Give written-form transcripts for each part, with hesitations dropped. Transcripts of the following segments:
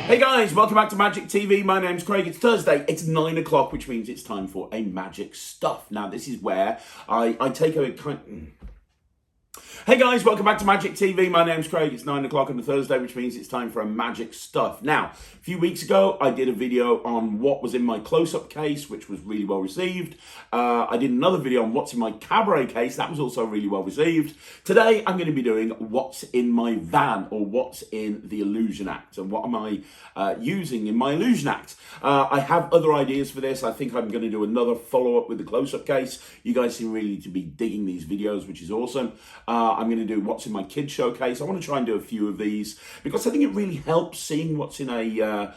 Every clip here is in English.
Hey guys, welcome back to Magic TV. My name's Craig. It's Thursday. It's 9 o'clock, which means it's time for a Magic Stuff. Now, this is where I take a kind... Hey guys, welcome back to Magic TV. My name's Craig. It's 9 o'clock on a Thursday, which means it's time for a Magic Stuff. Now, a few weeks ago, I did a video on what was in my close-up case, which was really well received. I did another video on what's in my cabaret case. That was also really well received. Today, I'm going to be doing what's in my van, or what's in the Illusion Act, and what am I using in my Illusion Act. I have other ideas for this. I think I'm going to do another follow-up with the close-up case. You guys seem really to be digging these videos, which is awesome. I'm going to do what's in my kids showcase. I want to try and do a few of these because I think it really helps seeing what's in a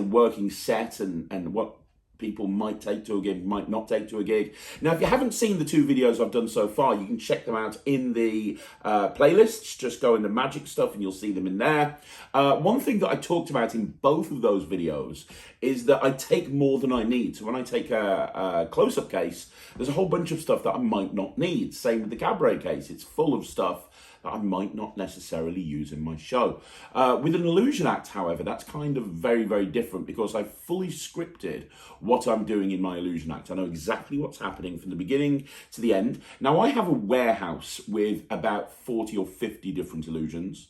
working set and what people might take to a gig, might not take to a gig. Now, if you haven't seen the two videos I've done so far, you can check them out in the playlists. Just go into Magic Stuff and you'll see them in there. One thing that I talked about in both of those videos is that I take more than I need. So when I take a close-up case, there's a whole bunch of stuff that I might not need. Same with the cabaret case. It's full of stuff that I might not necessarily use in my show. With an Illusion Act, however, that's kind of very, very different because I've fully scripted what I'm doing in my Illusion Act. I know exactly what's happening from the beginning to the end. Now, I have a warehouse with about 40 or 50 different illusions.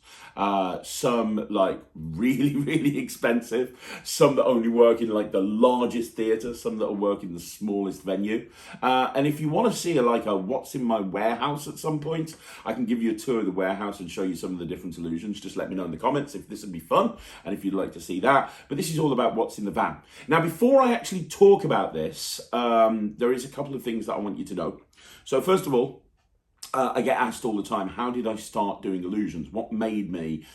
Some like really, really expensive. Some that only work in like the largest theatre. Some that will work in the smallest venue. And if you want to see like a what's in my warehouse at some point, I can give you a tour of the warehouse and show you some of the different illusions. Just let me know in the comments if this would be fun and if you'd like to see that. But this is all about what's in the van. Now, before I actually talk about this, there is a couple of things that I want you to know. So first of all, I get asked all the time, how did I start doing illusions? What made me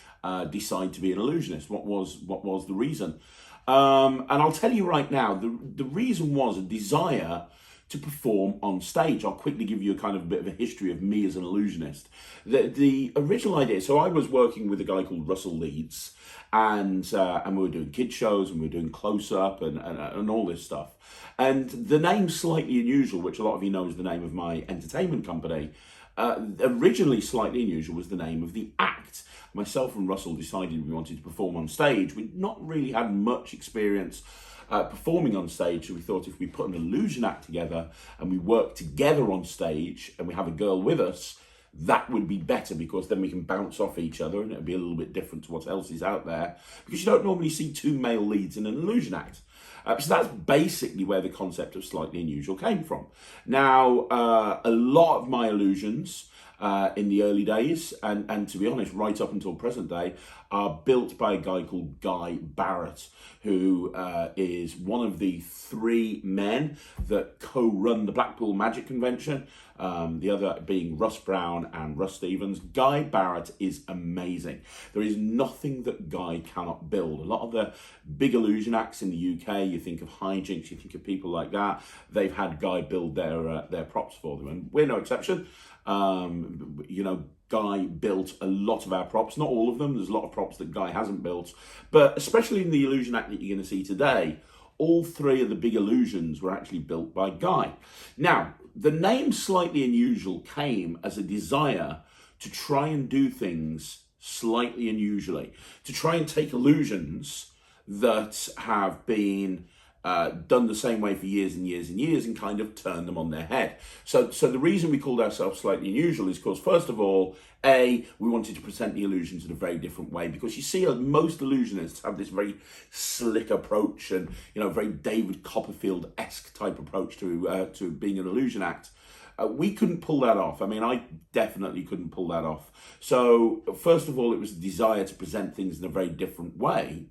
decide to be an illusionist? What was the reason? And I'll tell you right now, the reason was a desire to perform on stage. I'll quickly give you a kind of a bit of a history of me as an illusionist. The original idea, so I was working with a guy called Russell Leeds, and we were doing kid shows and we were doing close-up and all this stuff. And the name Slightly Unusual, which a lot of you know is the name of my entertainment company, originally Slightly Unusual was the name of the act. Myself and Russell decided we wanted to perform on stage. We'd not really had much experience performing on stage, so we thought if we put an illusion act together and we work together on stage and we have a girl with us, that would be better because then we can bounce off each other and it'll be a little bit different to what else is out there because you don't normally see two male leads in an illusion act. So that's basically where the concept of Slightly Unusual came from. Now, a lot of my illusions in the early days, and to be honest, right up until present day, are built by a guy called Guy Barrett, who is one of the three men that co-run the Blackpool Magic Convention, the other being Russ Brown and Russ Stevens. Guy Barrett is amazing. There is nothing that Guy cannot build. A lot of the big illusion acts in the UK, you think of hijinks, you think of people like that, they've had Guy build their props for them, and we're no exception. You know, Guy built a lot of our props, not all of them. There's a lot of props that Guy hasn't built, but especially in the illusion act that you're going to see today, all three of the big illusions were actually built by Guy. Now, the name Slightly Unusual came as a desire to try and do things slightly unusually, to try and take illusions that have been done the same way for years and years and years and kind of turn them on their head. So the reason we called ourselves Slightly Unusual is because, first of all, we wanted to present the illusions in a very different way, because you see most illusionists have this very slick approach and, you know, very David Copperfield-esque type approach to being an illusion act. We couldn't pull that off. I mean, I definitely couldn't pull that off. So first of all, it was a desire to present things in a very different way.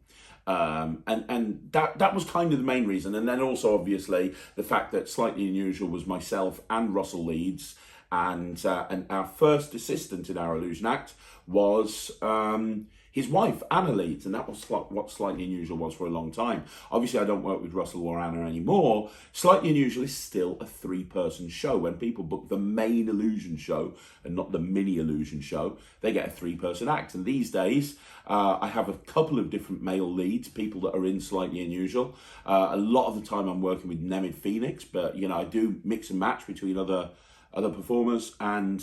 And that was kind of the main reason. And then also, obviously, the fact that Slightly Unusual was myself and Russell Leeds, and our first assistant in our illusion act was his wife, Anna Leeds, and that was what Slightly Unusual was for a long time. Obviously, I don't work with Russell or Anna anymore. Slightly Unusual is still a three-person show. When people book the main illusion show and not the mini illusion show, they get a three-person act. And these days, I have a couple of different male leads, people that are in Slightly Unusual. A lot of the time, I'm working with Nemid Phoenix, but, you know, I do mix and match between other performers, and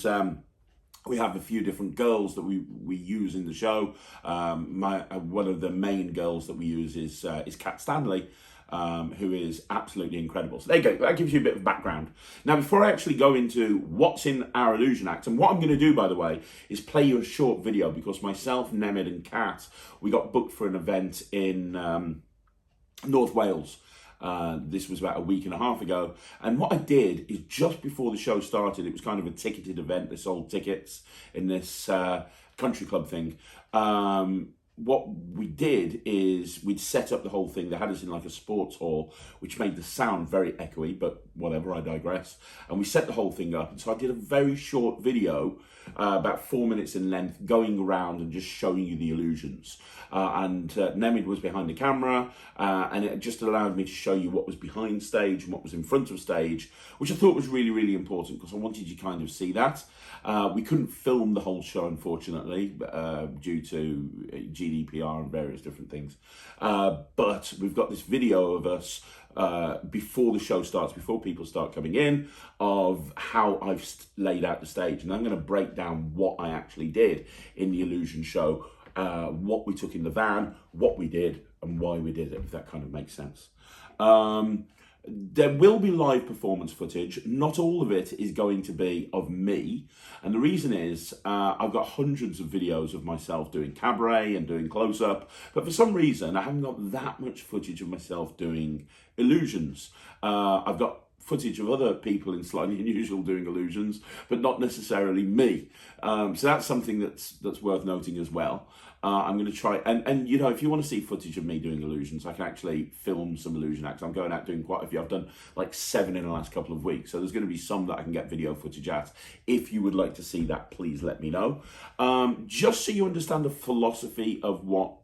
We have a few different girls that we use in the show. One of the main girls that we use is Kat Stanley, who is absolutely incredible. So there you go. That gives you a bit of background. Now, before I actually go into what's in our illusion act, and what I'm going to do, by the way, is play you a short video, because myself, Nemid, and Kat, we got booked for an event in North Wales. This was about a week and a half ago, and what I did is, just before the show started, it was kind of a ticketed event. They sold tickets in this country club thing. What we did is we'd set up the whole thing. They had us in like a sports hall, which made the sound very echoey, but whatever, I digress. And we set the whole thing up. And so I did a very short video, about 4 minutes in length, going around and just showing you the illusions. Nemid was behind the camera, and it just allowed me to show you what was behind stage and what was in front of stage, which I thought was really, really important, because I wanted you to kind of see that. We couldn't film the whole show, unfortunately, due to GDPR and various different things. But we've got this video of us before the show starts, before people start coming in, of how I've laid out the stage. And I'm going to break down what I actually did in the illusion show, what we took in the van, what we did, and why we did it, if that kind of makes sense. There will be live performance footage. Not all of it is going to be of me. And the reason is I've got hundreds of videos of myself doing cabaret and doing close-up. But for some reason, I haven't got that much footage of myself doing illusions. I've got footage of other people in Slightly Unusual doing illusions, but not necessarily me. So that's something that's worth noting as well. I'm going to try, and you know, if you want to see footage of me doing illusions, I can actually film some illusion acts. I'm going out doing quite a few. I've done like 7 in the last couple of weeks. So there's going to be some that I can get video footage at. If you would like to see that, please let me know. Just so you understand the philosophy of what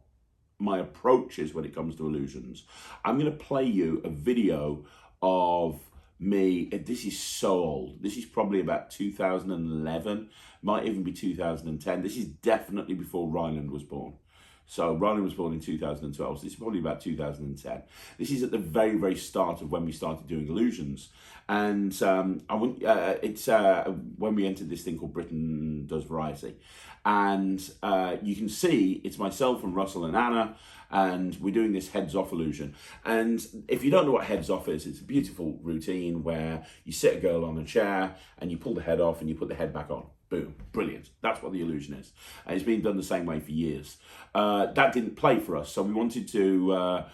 my approach is when it comes to illusions, I'm going to play you a video of me. This is so old. This is probably about 2011, might even be 2010. This is definitely before Ryland was born. So Ryland was born in 2012, so this is probably about 2010. This is at the very, very start of when we started doing illusions. And it's when we entered this thing called Britain Does Variety. And you can see it's myself and Russell and Anna, and we're doing this heads off illusion. And if you don't know what heads off is, it's a beautiful routine where you sit a girl on a chair and you pull the head off and you put the head back on. Boom, brilliant. That's what the illusion is. And it's been done the same way for years. That didn't play for us, so we wanted to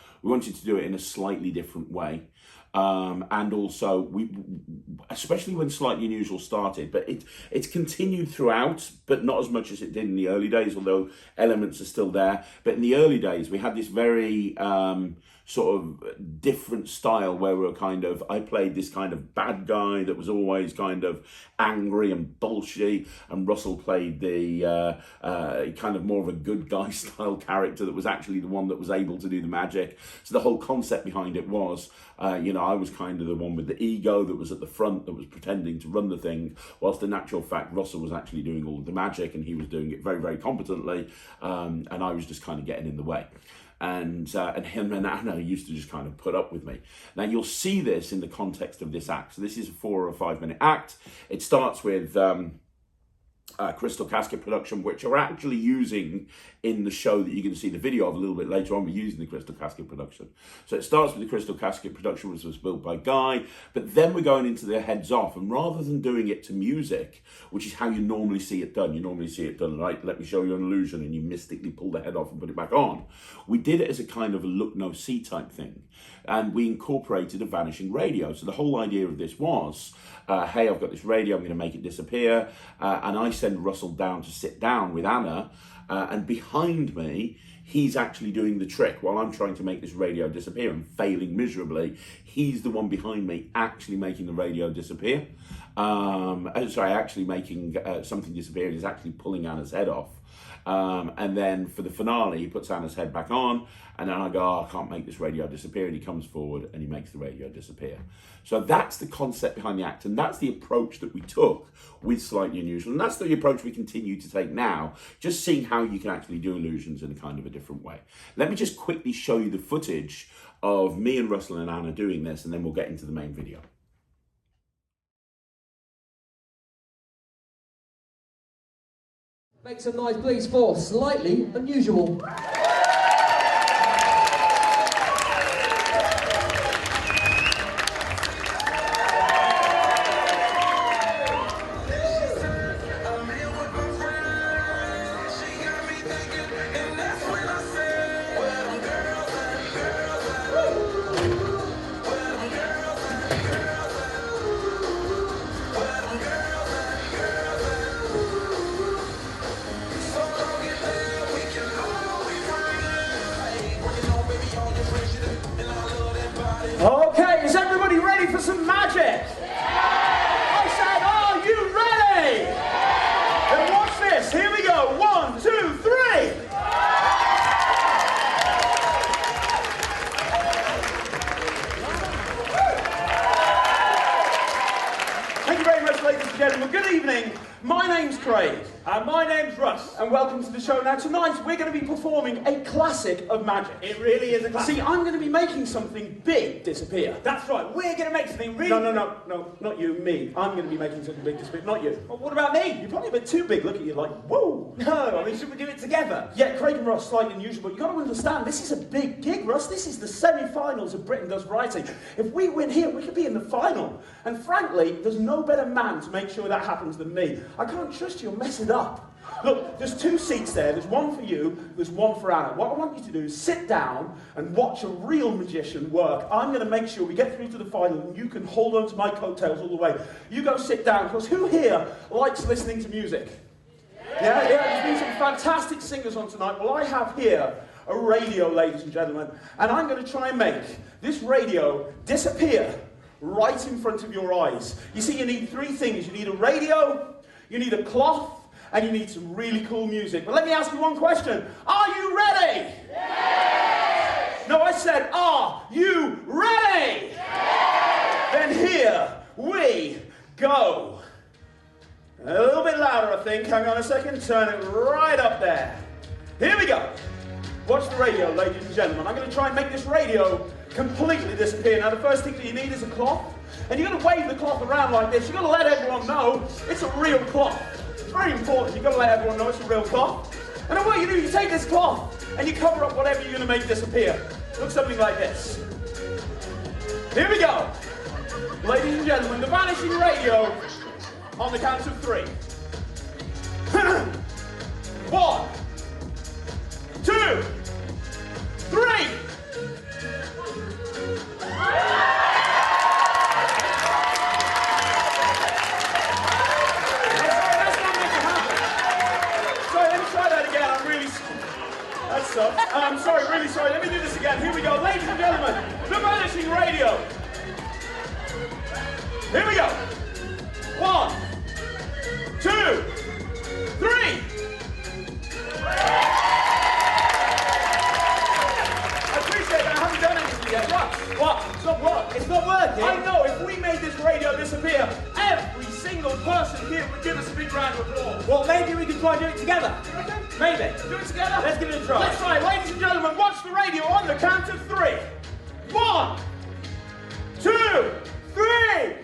do it in a slightly different way. And also, especially when Slightly Unusual started, but it's continued throughout, but not as much as it did in the early days, although elements are still there. But in the early days, we had this very sort of different style where we were I played this kind of bad guy that was always kind of angry and bullshit, and Russell played the kind of more of a good guy style character that was actually the one that was able to do the magic. So the whole concept behind it was, I was kind of the one with the ego that was at the front, that was pretending to run the thing, whilst in actual fact, Russell was actually doing all of the magic, and he was doing it very, very competently, and I was just kind of getting in the way. And him and Anna used to just kind of put up with me. Now, you'll see this in the context of this act. So this is a 4 or 5 minute act. It starts with Crystal Casket production, which we're actually using in the show that you're going to see the video of a little bit later on. We're using the Crystal Casket production. So it starts with the Crystal Casket production, which was built by Guy, but then we're going into the heads off, and rather than doing it to music, which is how you normally see it done, you normally see it done like, let me show you an illusion, and you mystically pull the head off and put it back on. We did it as a kind of a look no see type thing, and we incorporated a vanishing radio. So the whole idea of this was, hey, I've got this radio, I'm going to make it disappear, and I send Russell down to sit down with Anna, and behind me, he's actually doing the trick while I'm trying to make this radio disappear and failing miserably. He's the one behind me actually making the radio disappear. Actually making something disappear. He's actually pulling Anna's head off. And then for the finale, he puts Anna's head back on, and then I go, oh, I can't make this radio disappear, and he comes forward and he makes the radio disappear. So that's the concept behind the act, and that's the approach that we took with Slightly Unusual, and that's the approach we continue to take now, just seeing how you can actually do illusions in a kind of a different way. Let me just quickly show you the footage of me and Russell and Anna doing this, and then we'll get into the main video. Make some noise, please, for Slightly Unusual. Okay, is everybody ready for some magic? I said, are you ready? Then watch this. Here we go. 1, 2, 3. Thank you very much, ladies and gentlemen. Good evening. My name's Craig. And my name's Russ. And welcome to the show. Now, tonight we're going to be performing a classic of magic. It really is a classic. See, I'm going to be making something big disappear. That's right, we're going to make something really... No, not you, me. I'm going to be making something big disappear, not you. Well, what about me? You're probably a bit too big. Look at you like, whoa. No, I mean, should we do it together? Yeah, Craig and Russ, slightly unusual, but you've got to understand, this is a big gig, Russ. This is the semi-finals of Britain Does Writing. If we win here, we could be in the final. And frankly, there's no better man to make sure that happens than me. I can't trust you, you'll mess it up. Look, there's 2 seats there. There's one for you, there's one for Anna. What I want you to do is sit down and watch a real magician work. I'm going to make sure we get through to the final and you can hold on to my coattails all the way. You go sit down, because who here likes listening to music? Yeah, there's been some fantastic singers on tonight. Well, I have here a radio, ladies and gentlemen, and I'm going to try and make this radio disappear right in front of your eyes. You see, you need 3 things. You need a radio, you need a cloth, and you need some really cool music. But let me ask you one question. Are you ready? Yes! No, I said, are you ready? Yes! Then here we go. A little bit louder, I think. Hang on a second. Turn it right up there. Here we go. Watch the radio, ladies and gentlemen. I'm going to try and make this radio completely disappear. Now, the first thing that you need is a cloth. And you're going to wave the cloth around like this. You've got to let everyone know it's a real cloth. It's very important. You've got to let everyone know it's a real cloth. And then what you do, you take this cloth and you cover up whatever you're going to make disappear. Looks something like this. Here we go. Ladies and gentlemen, the vanishing radio on the count of 3. 1, 2, 3. I'm sorry, really sorry. Let me do this again. Here we go. Ladies and gentlemen, the vanishing radio. Here we go. 1, 2, 3. I appreciate that. I haven't done anything yet. What? It's not working. It's not working. I know. If we made this radio disappear, every single person here would give us a big round of applause. Well, maybe we could try and do it together. Maybe. Do it together? Let's give it a try. Let's try. Ladies and gentlemen, watch the radio on the count of 3. 1, 2, 3.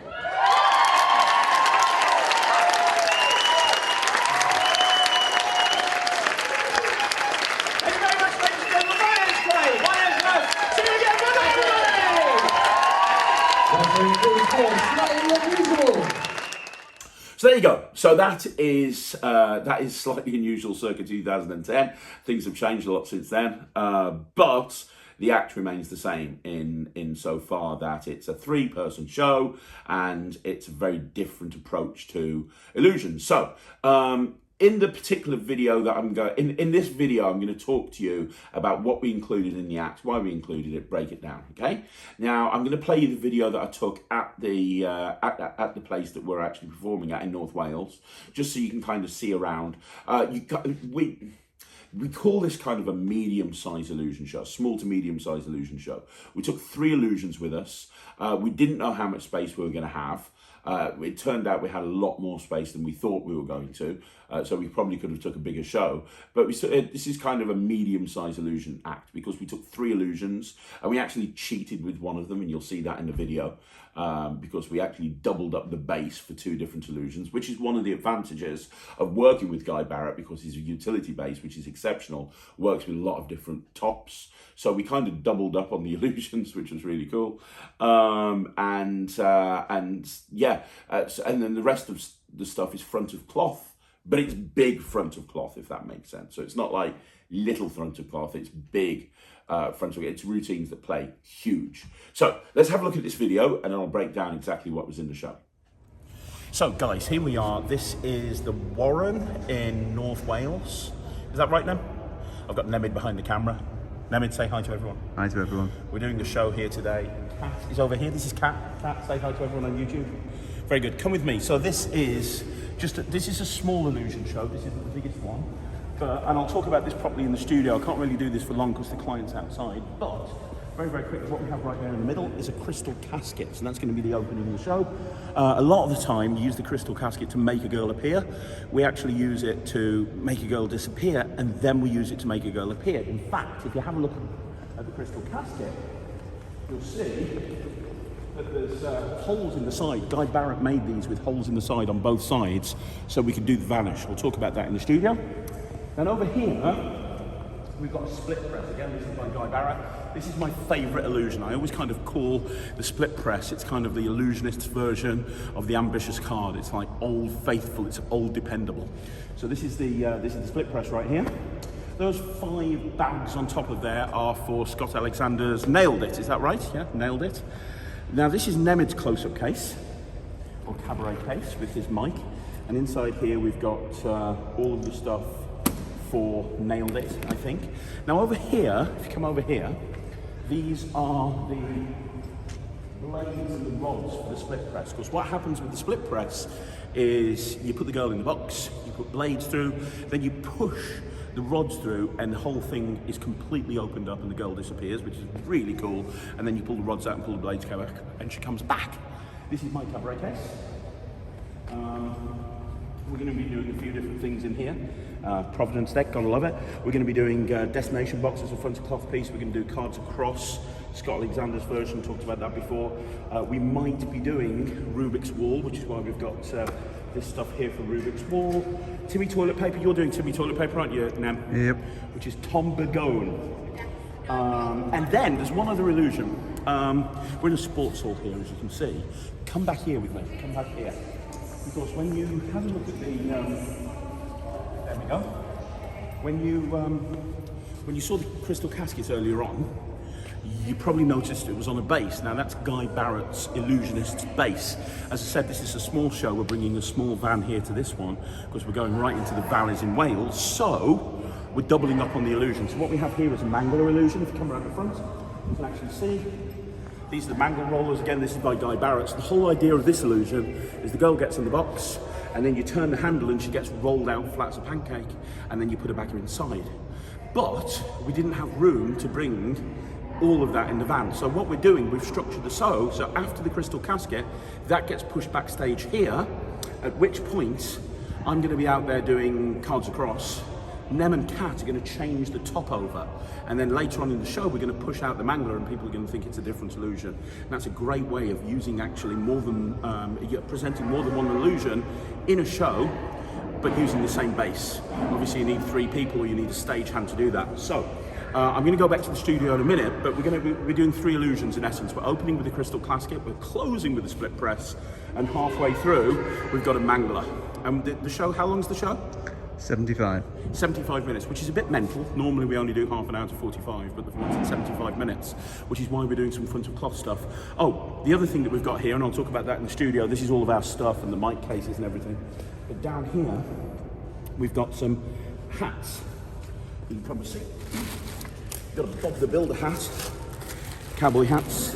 Thank you very much, ladies and gentlemen. My name's Craig. My name's Russ. See you again. Bye-bye. Slightly Unusual. So there you go. So that is Slightly Unusual circa 2010. Things have changed a lot since then, but the act remains the same in so far that it's a 3-person show and it's a very different approach to illusion. So in the particular video that I'm going, in this video, I'm going to talk to you about what we included in the act, why we included it, break it down. Okay. Now I'm going to play you the video that I took at the place that we're actually performing at in North Wales, just so you can kind of see around. We call this kind of a medium-sized illusion show, small to medium-sized illusion show. We took 3 illusions with us. We didn't know how much space we were going to have. It turned out we had a lot more space than we thought we were going to, so we probably could have took a bigger show. But this is kind of a medium-sized illusion act because we took 3 illusions and we actually cheated with one of them, and you'll see that in the video. because we actually doubled up the bass for 2 different illusions, which is one of the advantages of working with Guy Barrett, because he's a utility bass, which is exceptional, works with a lot of different tops. So we kind of doubled up on the illusions, which was really cool. And then the rest of the stuff is front of cloth, but it's big front of cloth, if that makes sense. So it's not like little front of cloth, it's big front of cloth. It's routines that play huge. So let's have a look at this video and then I'll break down exactly what was in the show. So guys, here we are. This is the Warren in North Wales. Is that right, Nem? I've got Nemid behind the camera. Nemid, say hi to everyone. Hi to everyone. We're doing the show here today. Kat is over here. This is Kat. Kat, say hi to everyone on YouTube. Very good. Come with me. So this is this is a small illusion show. This isn't the biggest one, and I'll talk about this properly in the studio. I can't really do this for long because the client's outside. But very, very quickly, what we have right there in the middle is a crystal casket, and that's going to be the opening of the show. A lot of the time, you use the crystal casket to make a girl appear. We actually use it to make a girl disappear, and then we use it to make a girl appear. In fact, if you have a look at the crystal casket, you'll see that there's holes in the side. Guy Barrett made these with holes in the side on both sides so we could do the vanish. We'll talk about that in the studio. And over here, we've got a split press. Again, this is by Guy Barrett. This is my favourite illusion. I always kind of call the split press, it's kind of the Illusionist version of the ambitious card. It's like old faithful, it's old dependable. So this is the split press right here. Those 5 bags on top of there are for Scott Alexander's Nailed It. Is that right? Yeah, Nailed It. Now this is Nemed's close-up case, or cabaret case, with his mic. And inside here we've got all of the stuff for Nailed It, I think. Now over here, if you come over here, these are the blades and the rods for the split press. Because what happens with the split press is you put the girl in the box, you put blades through, then you push the rods through and the whole thing is completely opened up and the girl disappears, which is really cool. And then you pull the rods out and pull the blades back and she comes back. This is my cabaret case. We're going to be doing a few different things in here. Providence deck, gotta love it. We're going to be doing destination boxes, a front of cloth piece. We're going to do cards across, Scott Alexander's version, talked about that before. We might be doing Rubik's Wall, which is why we've got this stuff here for Rubik's Wall. Timmy toilet paper, you're doing Timmy toilet paper, aren't you, Nem? Yep. Which is Tom Bergone. And then there's one other illusion. We're in a sports hall here, as you can see. Come back here with me, come back here. Because when you have a look at the, there we go. When you saw the crystal caskets earlier on, you probably noticed it was on a bass. Now that's Guy Barrett's Illusionist bass. As I said, this is a small show. We're bringing a small van here to this one because we're going right into the valleys in Wales. So we're doubling up on the illusion. So what we have here is a mangler illusion. If you come around the front, you can actually see. These are the mangler rollers. Again, this is by Guy Barrett. So the whole idea of this illusion is the girl gets in the box and then you turn the handle and she gets rolled out flat as a pancake and then you put her back inside. But we didn't have room to bring all of that in the van. So what we're doing, we've structured the so after the crystal casket, that gets pushed backstage here, at which point I'm going to be out there doing cards across. Nem and Kat are going to change the top over, and then later on in the show we're going to push out the mangler and people are going to think it's a different illusion. And that's a great way of using actually more than presenting more than one illusion in a show, but using the same base. Obviously you need 3 people or you need a stagehand to do that. So I'm going to go back to the studio in a minute, but we're doing 3 illusions in essence. We're opening with the crystal casket, we're closing with the split press, and halfway through we've got a mangler. And the show, how long's the show? 75. 75 minutes, which is a bit mental. Normally we only do half an hour to 45, but the one's at 75 minutes, which is why we're doing some front of cloth stuff. Oh, the other thing that we've got here, and I'll talk about that in the studio, this is all of our stuff and the mic cases and everything. But down here, we've got some hats. You can probably see. We've got a Bob the Builder hat, cowboy hats.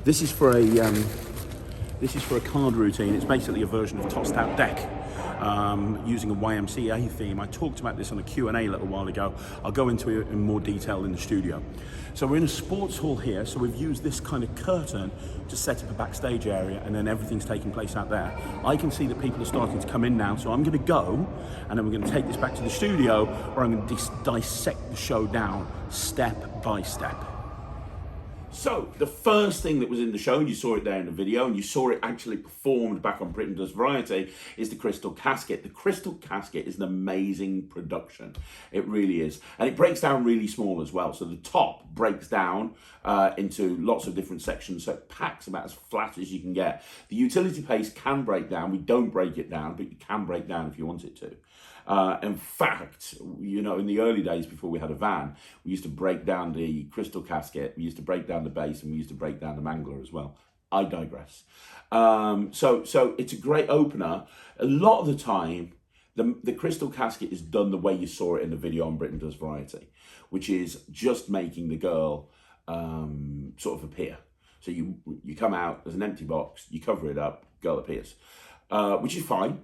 This is for a card routine. It's basically a version of Tossed Out Deck. Using a YMCA theme. I talked about this on a Q&A a little while ago. I'll go into it in more detail in the studio. So we're in a sports hall here, so we've used this kind of curtain to set up a backstage area, and then everything's taking place out there. I can see that people are starting to come in now, so I'm going to go, and then we're going to take this back to the studio, where I'm going to dissect the show down step by step. So, the first thing that was in the show, and you saw it there in the video, and you saw it actually performed back on Britain Does Variety, is the Crystal Casket. The Crystal Casket is an amazing production. It really is. And it breaks down really small as well. So the top breaks down into lots of different sections, so it packs about as flat as you can get. The utility paste can break down. We don't break it down, but you can break down if you want it to. In fact, you know, in the early days before we had a van, we used to break down the Crystal Casket, we used to break down the base, and we used to break down the mangler as well. I digress. So it's a great opener. A lot of the time, the Crystal Casket is done the way you saw it in the video on Britain Does Variety, which is just making the girl sort of appear. So you come out, there's an empty box, you cover it up, girl appears, which is fine.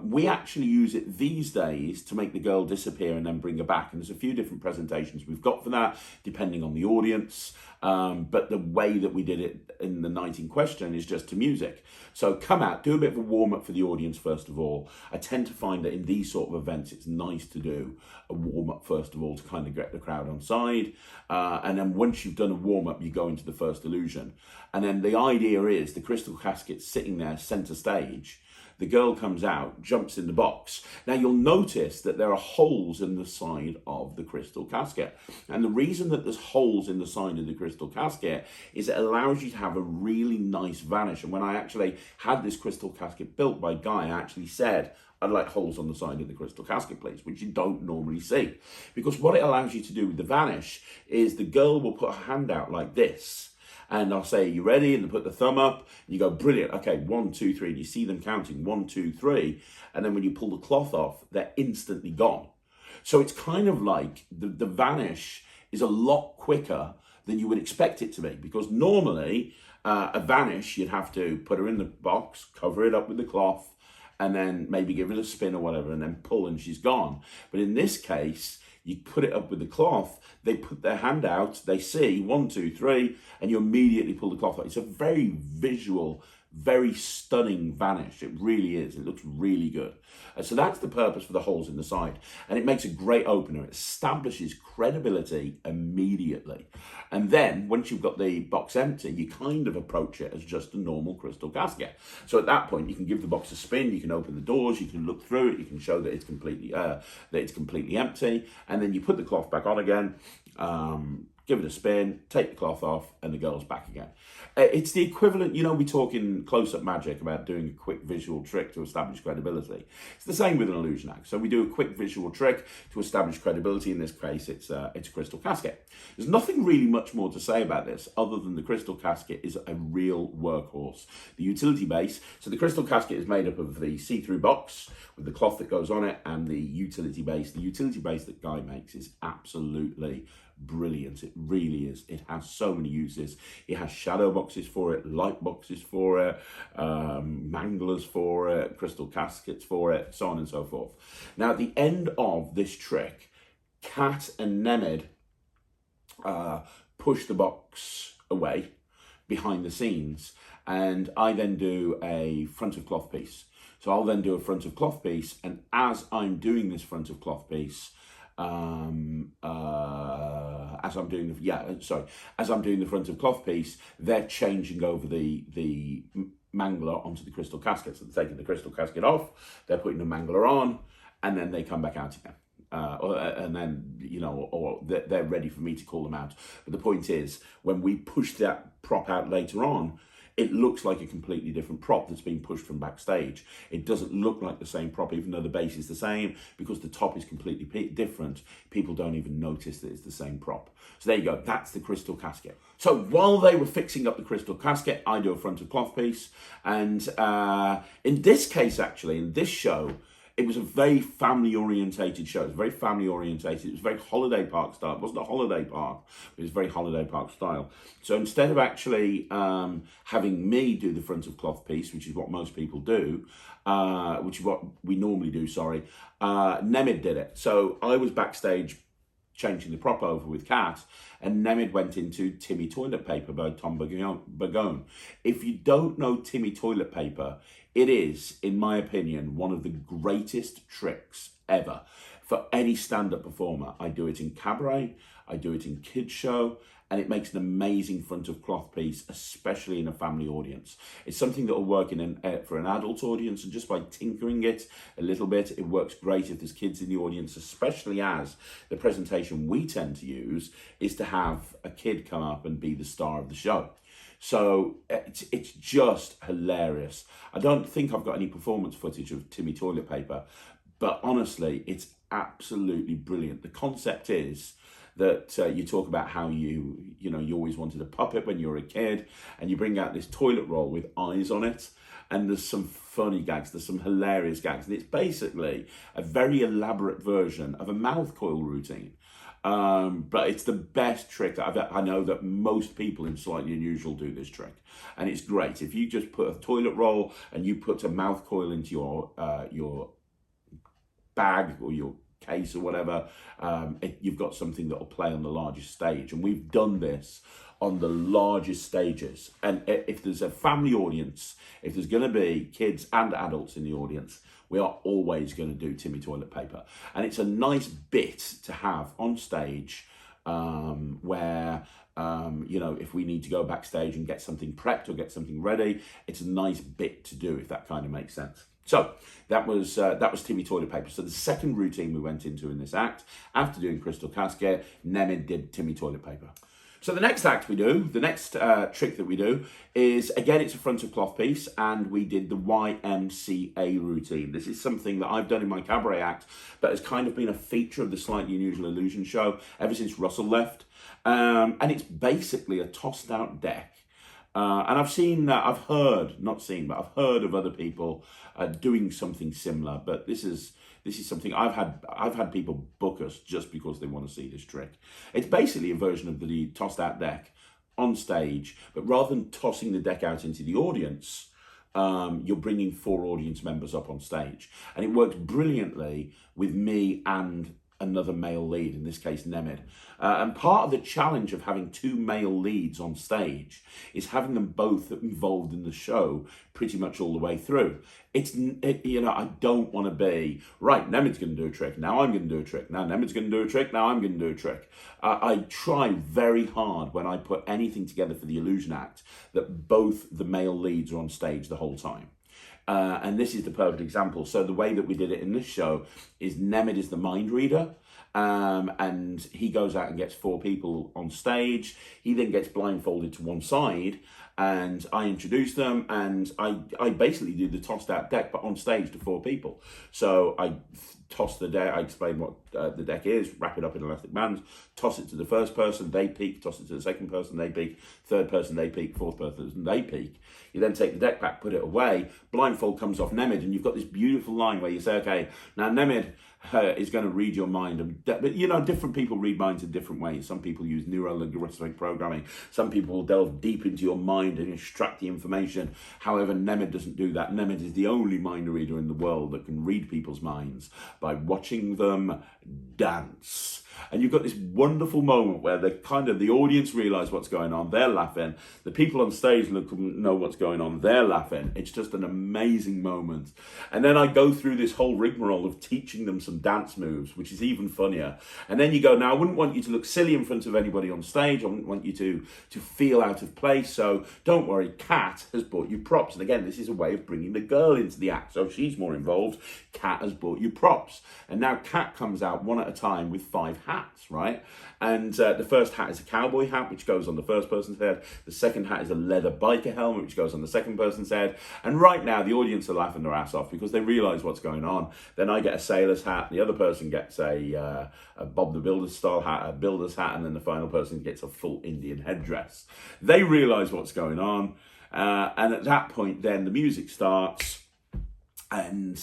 We actually use it these days to make the girl disappear and then bring her back. And there's a few different presentations we've got for that, depending on the audience. But the way that we did it in the night in question is just to music. So come out, do a bit of a warm-up for the audience first of all. I tend to find that in these sort of events, it's nice to do a warm-up first of all to kind of get the crowd on side. And then once you've done a warm-up, you go into the first illusion. And then the idea is the Crystal Casket's sitting there center stage. The girl comes out, jumps in the box. Now you'll notice that there are holes in the side of the Crystal Casket. And the reason that there's holes in the side of the Crystal Casket is it allows you to have a really nice vanish. And when I actually had this Crystal Casket built by Guy, I actually said, I'd like holes on the side of the Crystal Casket, please, which you don't normally see. Because what it allows you to do with the vanish is the girl will put her hand out like this. And I'll say, are you ready? And they put the thumb up. And you go, brilliant. Okay, 1, 2, 3. And you see them counting 1, 2, 3. And then when you pull the cloth off, they're instantly gone. So it's kind of like the vanish is a lot quicker than you would expect it to be. Because normally, a vanish, you'd have to put her in the box, cover it up with the cloth, and then maybe give it a spin or whatever, and then pull and she's gone. But in this case, you put it up with the cloth, they put their hand out, they see 1, 2, 3, and you immediately pull the cloth out. It's a very visual, very stunning vanish. It really is. It looks really good. So that's the purpose for the holes in the side. And it makes a great opener. It establishes credibility immediately. And then once you've got the box empty, you kind of approach it as just a normal Crystal Casket. So at that point, you can give the box a spin, you can open the doors, you can look through it, you can show that it's completely empty. And then you put the cloth back on again, give it a spin, take the cloth off, and the girl's back again. It's the equivalent, you know, we talk in close-up magic about doing a quick visual trick to establish credibility. It's the same with an illusion act. So we do a quick visual trick to establish credibility. In this case, it's a Crystal Casket. There's nothing really much more to say about this other than the Crystal Casket is a real workhorse. The utility base, so the Crystal Casket is made up of the see-through box with the cloth that goes on it and the utility base. The utility base that Guy makes is absolutely brilliant. It really is. It has so many uses. It has shadow boxes for it, light boxes for it, manglers for it, crystal caskets for it, so on and so forth. Now at the end of this trick, Kat and Nemid push the box away behind the scenes, and I then do a front of cloth piece. So I'll then do a front of cloth piece, and as I'm doing this front of cloth piece, as I'm doing the front of cloth piece, they're changing over the mangler onto the Crystal Casket. So they're taking the Crystal Casket off, they're putting the mangler on, and then they come back out again. And then, you know, or they're ready for me to call them out. But the point is, when we push that prop out later on, it looks like a completely different prop that's been pushed from backstage. It doesn't look like the same prop, even though the base is the same, because the top is completely different. People don't even notice that it's the same prop. So there you go, that's the Crystal Casket. So while they were fixing up the Crystal Casket, I do a front of cloth piece. And in this case, actually, in this show, it was a very family-orientated show. It was very family-orientated. It was very holiday park style. It wasn't a holiday park, but it was very holiday park style. So instead of actually having me do the front of cloth piece, which is what most people do, which is what we normally do, Nemid did it. So I was backstage changing the prop over with Kat, and Nemid went into Timmy Toilet Paper by Tom Bagone. If you don't know Timmy Toilet Paper, it is, in my opinion, one of the greatest tricks ever for any stand-up performer. I do it in cabaret, I do it in kids show, and it makes an amazing front of cloth piece, especially in a family audience. It's something that will work for an adult audience, and just by tinkering it a little bit, it works great if there's kids in the audience, especially as the presentation we tend to use is to have a kid come up and be the star of the show. So it's just hilarious. I don't think I've got any performance footage of Timmy toilet paper, but honestly, it's absolutely brilliant. The concept is that you talk about how you always wanted a puppet when you were a kid, and you bring out this toilet roll with eyes on it, and there's some funny gags, there's some hilarious gags, and it's basically a very elaborate version of a mouth coil routine. But it's the best trick that I know that most people in Slightly Unusual do this trick, and it's great. If you just put a toilet roll and you put a mouth coil into your bag or your case or whatever, you've got something that will play on the largest stage. And we've done this on the largest stages. And if there's a family audience, if there's going to be kids and adults in the audience, we are always going to do Timmy toilet paper. And it's a nice bit to have on stage, where if we need to go backstage and get something prepped or get something ready, it's a nice bit to do, if that kind of makes sense. So that was Timmy toilet paper. So the second routine we went into in this act, after doing Crystal Casket, Nemid did Timmy toilet paper. So the next act we do, the next trick that we do is, again, it's a front of cloth piece, and we did the YMCA routine. This is something that I've done in my cabaret act, but has kind of been a feature of the Slightly Unusual Illusion show ever since Russell left. And it's basically a tossed out deck. And I've heard of other people doing something similar, but this is something I've had people book us just because they want to see this trick. It's basically a version of the tossed out deck on stage, but rather than tossing the deck out into the audience, you're bringing 4 audience members up on stage, and it works brilliantly with me and another male lead, in this case Nemid. And part of the challenge of having 2 male leads on stage is having them both involved in the show pretty much all the way through. I don't want to be, right, Nemid's going to do a trick, now I'm going to do a trick, now Nemid's going to do a trick, now I'm going to do a trick. I try very hard when I put anything together for the Illusion Act that both the male leads are on stage the whole time. And this is the perfect example. So the way that we did it in this show is Nemid is the mind reader, and he goes out and gets 4 people on stage. He then gets blindfolded to one side, and I introduce them, and I basically do the tossed out deck, but on stage to 4 people. So I toss the deck, I explain what the deck is, wrap it up in elastic bands, toss it to the first person, they peek, toss it to the second person, they peek, third person, they peek, fourth person, they peek. You then take the deck back, put it away, blindfold comes off Nemid, and you've got this beautiful line where you say, okay, now Nemid is going to read your mind. But different people read minds in different ways. Some people use neuro-linguistic programming. Some people will delve deep into your mind and extract the information. However, Nemid doesn't do that. Nemid is the only mind reader in the world that can read people's minds by watching them dance. And you've got this wonderful moment where the audience realise what's going on, they're laughing. The people on stage know what's going on, they're laughing. It's just an amazing moment. And then I go through this whole rigmarole of teaching them some dance moves, which is even funnier. And then you go, now I wouldn't want you to look silly in front of anybody on stage. I wouldn't want you to feel out of place. So don't worry, Kat has bought you props. And again, this is a way of bringing the girl into the act. So she's more involved. Kat has bought you props. And now Kat comes out one at a time with 5 hats, right? And the first hat is a cowboy hat, which goes on the first person's head. The second hat is a leather biker helmet, which goes on the second person's head. And right now, the audience are laughing their ass off because they realise what's going on. Then I get a sailor's hat, the other person gets a Bob the Builder style hat, a builder's hat, and then the final person gets a full Indian headdress. They realise what's going on. And at that point, then the music starts. And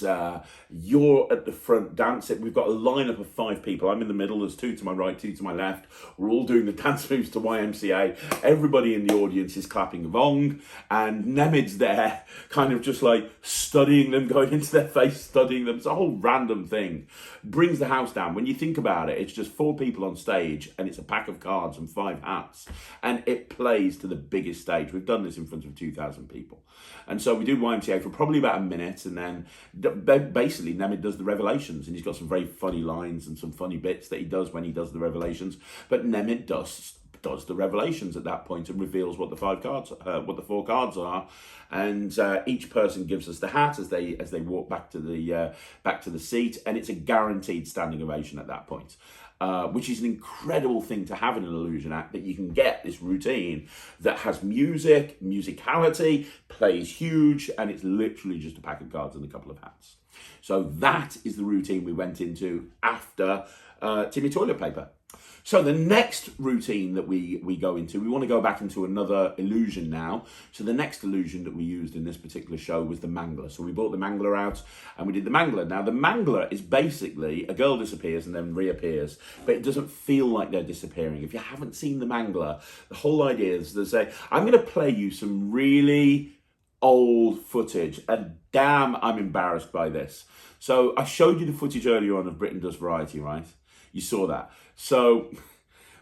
you're at the front dancing. We've got a lineup of 5 people. I'm in the middle. There's 2 to my right, 2 to my left. We're all doing the dance moves to YMCA. Everybody in the audience is clapping along, and Nemid's there, kind of just like studying them, going into their face, studying them. It's a whole random thing. Brings the house down. When you think about it, it's just 4 people on stage, and it's a pack of cards and 5 hats, and it plays to the biggest stage. We've done this in front of 2,000 people, and so we do YMCA for probably about a minute, and then basically Nemid does the revelations, and he's got some very funny lines and some funny bits that he does when he does the revelations. But Nemid does does the revelations at that point and reveals what the four cards are, and each person gives us the hat as they walk back to the seat, and it's a guaranteed standing ovation at that point. Which is an incredible thing to have in an illusion act, that you can get this routine that has music, musicality, plays huge, and it's literally just a pack of cards and a couple of hats. So that is the routine we went into after Timmy Toilet Paper. So the next routine that we go into, we want to go back into another illusion now. So the next illusion that we used in this particular show was the mangler. So we brought the mangler out and we did the mangler. Now the mangler is basically a girl disappears and then reappears, but it doesn't feel like they're disappearing. If you haven't seen the mangler, the whole idea is to say, I'm going to play you some really old footage, and damn, I'm embarrassed by this. So I showed you the footage earlier on of Britain Does Variety, right? You saw that. So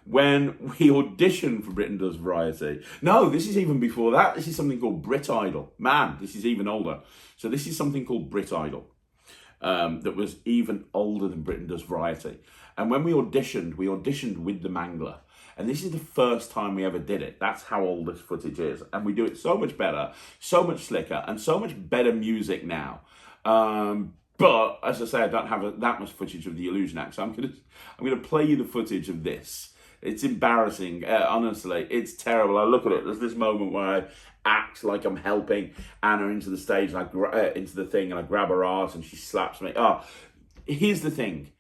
when we auditioned for Britain Does Variety, no, this is even before that. This is something called Brit Idol. Man, this is even older. So this is something called Brit Idol that was even older than Britain Does Variety. And when we auditioned with the mangler. And this is the first time we ever did it. That's how old this footage is. And we do it so much better, so much slicker, and so much better music now. But as I say, I don't have that much footage of the illusion act, so I'm gonna play you the footage of this. It's embarrassing, honestly. It's terrible. I look at it. There's this moment where I act like I'm helping Anna into the stage, and I into the thing, and I grab her arse, and she slaps me. Oh, here's the thing: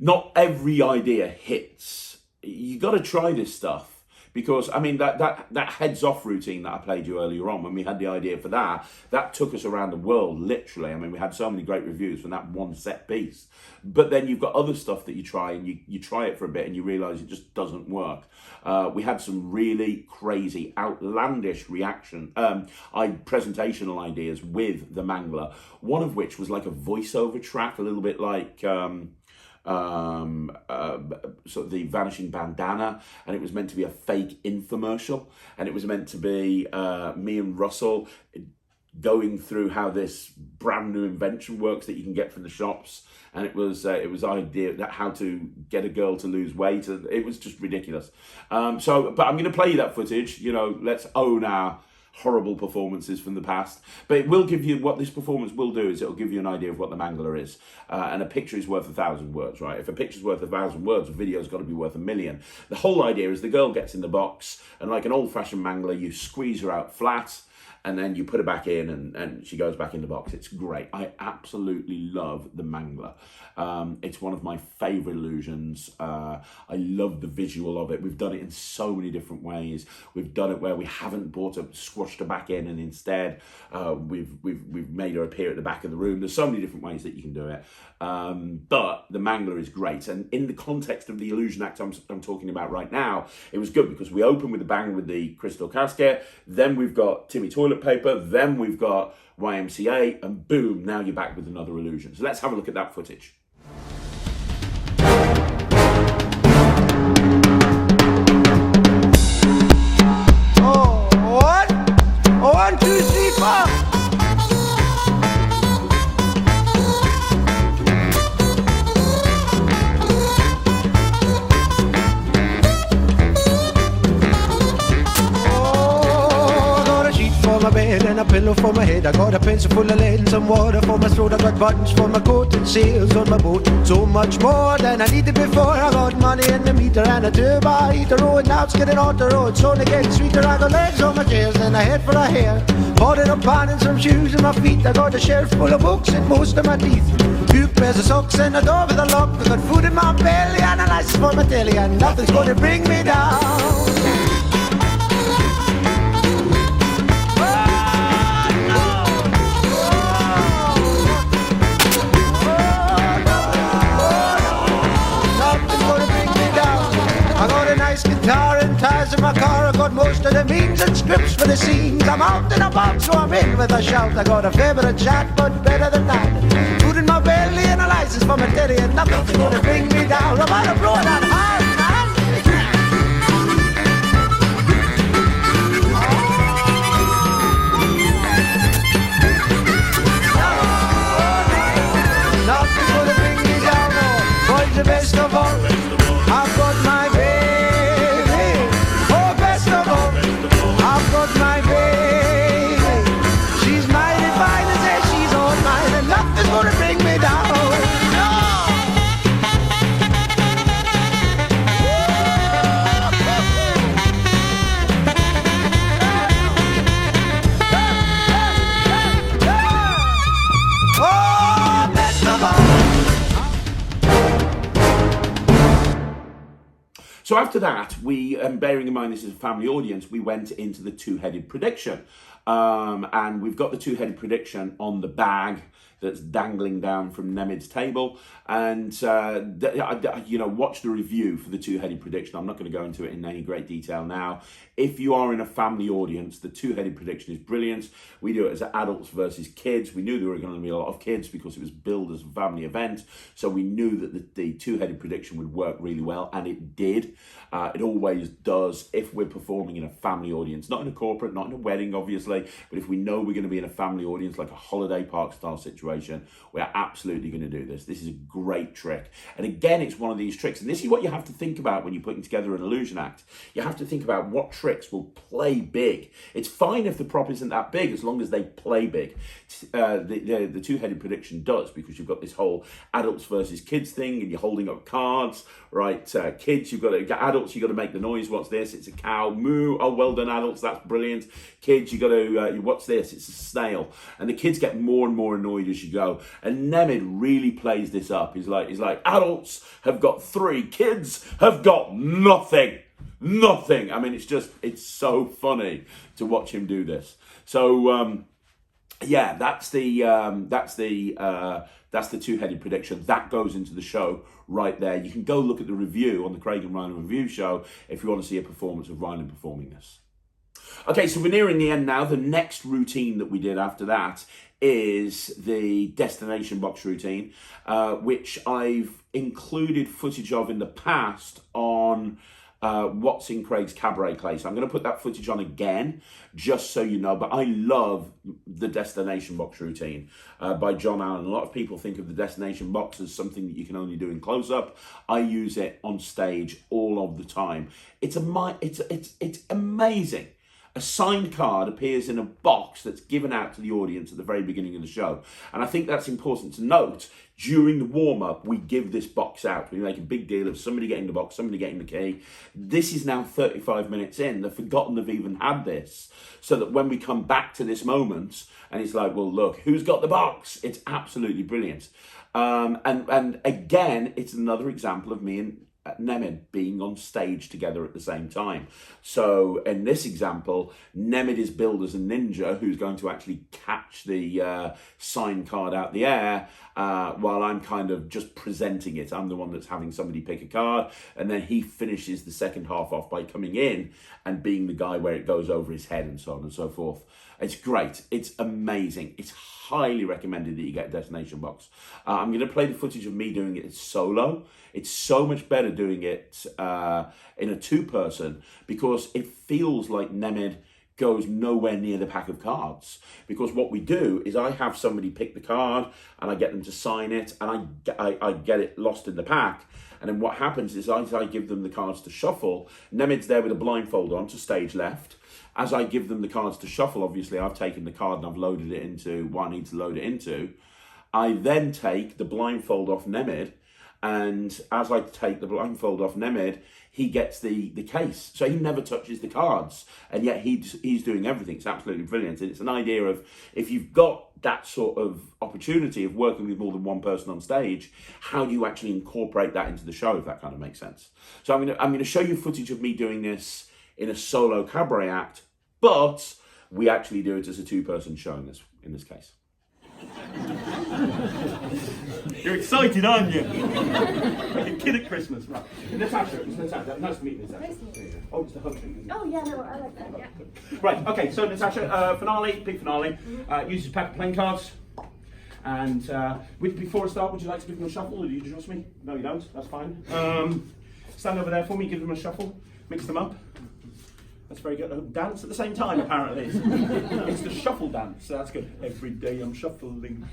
not every idea hits. You got to try this stuff. Because, I mean, that heads-off routine that I played you earlier on, when we had the idea for that took us around the world, literally. I mean, we had so many great reviews from that one set piece. But then you've got other stuff that you try, and you try it for a bit, and you realise it just doesn't work. We had some really crazy, outlandish presentational ideas with the mangler, one of which was like a voiceover track, a little bit like... sort of the Vanishing Bandana, and it was meant to be a fake infomercial, and it was meant to be me and Russell going through how this brand new invention works that you can get from the shops, and it was idea that how to get a girl to lose weight, and it was just ridiculous. But I'm going to play you that footage. You know, let's own our horrible performances from the past, but it will give you, what this performance will do is it'll give you an idea of what the mangler is, and a picture is worth 1,000 words, right? If a picture's worth 1,000 words, a video's got to be worth 1,000,000. The whole idea is the girl gets in the box, and like an old-fashioned mangler, you squeeze her out flat, and then you put her back in, and she goes back in the box. It's great. I absolutely love the mangler. It's one of my favourite illusions. I love the visual of it. We've done it in so many different ways. We've done it where we haven't squashed her back in, and instead we've made her appear at the back of the room. There's so many different ways that you can do it. But the mangler is great. And in the context of the illusion act I'm talking about right now, it was good because we open with a bang with the crystal casket, then we've got Timmy Toilet Paper, then we've got YMCA, and boom, now you're back with another illusion. So let's have a look at that footage. One, two, three, four. My bed and a pillow for my head. I got a pencil full of lead and some water for my throat. I got buttons for my coat and sails on my boat. So much more than I needed before. I got money in the meter and a turbo heater. Oh, and now it's getting on the road, so they getting sweeter. I got legs on my chairs and a head for a hair. Bought it up on and some shoes on my feet. I got a shelf full of books and most of my teeth. 2 pairs of socks and a door with a lock. I got food in my belly and a license for my telly, and nothing's gonna bring me down. Guitar and ties in my car. I got most of the means and scripts for the scenes. I'm out and about, so I'm in with a shout. I got a fair bit of chat, but better than that. Food in my belly and a license for my teddy, and nothing's gonna bring me down. I'm out of blowing that high, nothing's gonna bring me down. No, boys, the best of all, I've got my baby. me down. Oh, bless the So after that, we, bearing in mind this is a family audience, we went into the two-headed prediction. And we've got the two-headed prediction on the bag that's dangling down from Nemed's table. And, you know, watch the review for the two-headed prediction. I'm not going to go into it in any great detail now. If you are in a family audience, the two-headed prediction is brilliant. We do it as adults versus kids. We knew there were going to be a lot of kids because it was billed as a family event. So we knew that the two-headed prediction would work really well, and it did. It always does if we're performing in a family audience, not in a corporate, not in a wedding, obviously, but if we know we're going to be in a family audience, like a holiday park style situation, we're absolutely going to do this. This is a great trick. And again, it's one of these tricks. And this is what you have to think about when you're putting together an illusion act. You have to think about what tricks will play big. It's fine if the prop isn't that big, as long as they play big. The two-headed prediction does, because you've got this whole adults versus kids thing, and you're holding up cards, right? Kids, you've got to get adults, you've got to make the noise. What's this? It's a cow. Moo. Oh, well done, adults. That's brilliant. Kids, you've got to, what's this? It's a snail. And the kids get more and more annoyed as you go. And Nemed really plays this up. He's like, adults have got 3, kids have got nothing. Nothing. I mean, it's so funny to watch him do this. So, yeah, that's the two-headed prediction. That goes into the show right there. You can go look at the review on the Craig and Ryland Review Show if you want to see a performance of Ryland performing this. Okay, so we're nearing the end now. The next routine that we did after that is the destination box routine, which I've included footage of in the past on What's in Craig's Cabaret Clay. So I'm going to put that footage on again, just so you know. But I love the destination box routine by John Allen. A lot of people think of the destination box as something that you can only do in close-up. I use it on stage all of the time. It's amazing. A signed card appears in a box that's given out to the audience at the very beginning of the show. And I think that's important to note. During the warm-up, we give this box out. We make a big deal of somebody getting the box, somebody getting the key. This is now 35 minutes in. They've forgotten they've even had this. So that when we come back to this moment, and it's like, well, look, who's got the box? It's absolutely brilliant. And again, it's another example of me and Nemed being on stage together at the same time. So in this example, Nemed is billed as a ninja who's going to actually catch the sign card out the air, while I'm kind of just presenting it. I'm the one that's having somebody pick a card, and then he finishes the second half off by coming in and being the guy where it goes over his head and so on and so forth. It's great. It's amazing. It's highly recommended that you get a destination box. I'm going to play the footage of me doing it solo. It's so much better doing it in a two-person, because it feels like Nemed goes nowhere near the pack of cards. Because what we do is I have somebody pick the card and I get them to sign it, and I get it lost in the pack. And then what happens is as I give them the cards to shuffle, Nemed's there with a blindfold on to stage left. As I give them the cards to shuffle, obviously I've taken the card and I've loaded it into what I need to load it into. I then take the blindfold off Nemed, and as I take the blindfold off Nemed, he gets the case. So he never touches the cards, and yet he's doing everything. It's absolutely brilliant. And it's an idea of, if you've got that sort of opportunity of working with more than one person on stage, how do you actually incorporate that into the show, if that kind of makes sense? So I'm going to show you footage of me doing this in a solo cabaret act, but we actually do it as a two-person show in this case. You're excited, aren't you? Like a kid at Christmas, right? Natasha, nice to meet you, Natasha. Oh, it's the hug thing. Oh yeah, no, I like that. Yeah. Right, okay, so Natasha, big finale, uses pack of playing cards. And before I start, would you like to give them a shuffle, or do you trust me? No, you don't, that's fine. Stand over there for me, give them a shuffle, mix them up. That's very good. Dance at the same time, apparently. It's the shuffle dance, so that's good. Every day I'm shuffling.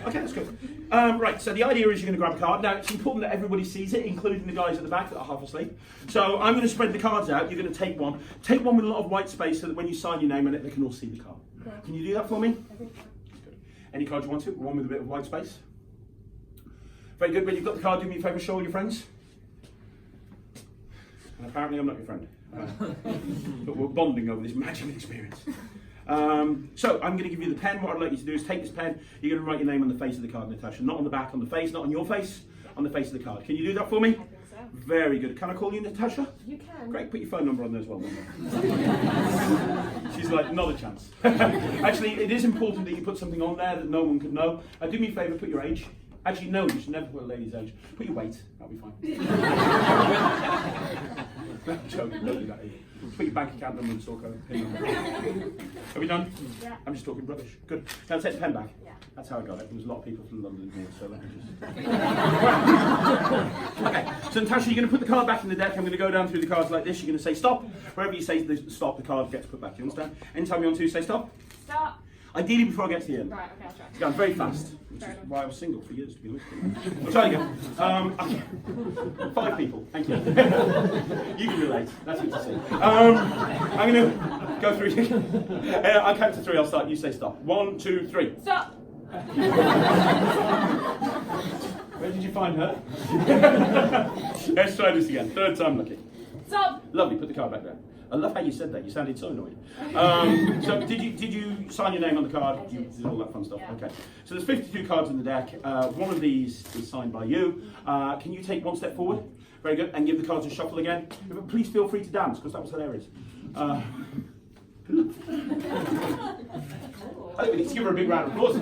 Okay, that's good. Right, so the idea is you're going to grab a card. Now, it's important that everybody sees it, including the guys at the back that are half asleep. So I'm going to spread the cards out. You're going to take one. Take one with a lot of white space so that when you sign your name on it, they can all see the card. Can you do that for me? Any card you want to, one with a bit of white space. Very good. When you've got the card, do me a favour, show all your friends. And apparently I'm not your friend. But we're bonding over this magic experience. So I'm going to give you the pen. What I'd like you to do is take this pen. You're going to write your name on the face of the card, Natasha. Not on the back, on the face, not on your face, on the face of the card. Can you do that for me? I think so. Very good. Can I call you Natasha? You can. Great. Put your phone number on there as well. She's like, not a chance. Actually, it is important that you put something on there that no one can know. Do me a favour, put your age. Actually, no, you should never put a lady's age. Put your weight, that'll be fine. No, joking, don't do that either. Put your bank account number and sort code. Are we done? Yeah. I'm just talking rubbish. Good. Can I take the pen back? Yeah. That's how I got it. There was a lot of people from London here, so let me just... Okay, so Natasha, you're going to put the card back in the deck. I'm going to go down through the cards like this. You're going to say stop. Wherever you say stop, the card gets put back. Do you understand? Anytime you want to, say stop. Stop. Ideally before I get to the end. Right, okay, I'll try. It's going very fast, which is why I was single for years, to be honest. I'll try again. Okay. 5 people, thank you. You can relate, that's good to see. I'm going to go through. I count to 3, I'll start. You say stop. 1, 2, 3. Stop. Where did you find her? Let's try this again. 3rd time lucky. Stop. Lovely, put the card back there. I love how you said that. You sounded so annoyed. So did you sign your name on the card? I You did. did all that fun stuff. Yeah. Okay. So there's 52 cards in the deck. One of these is signed by you. Can you take one step forward? Very good. And give the cards a shuffle again. But please feel free to dance because that was hilarious. I think we need to give her a big round of applause.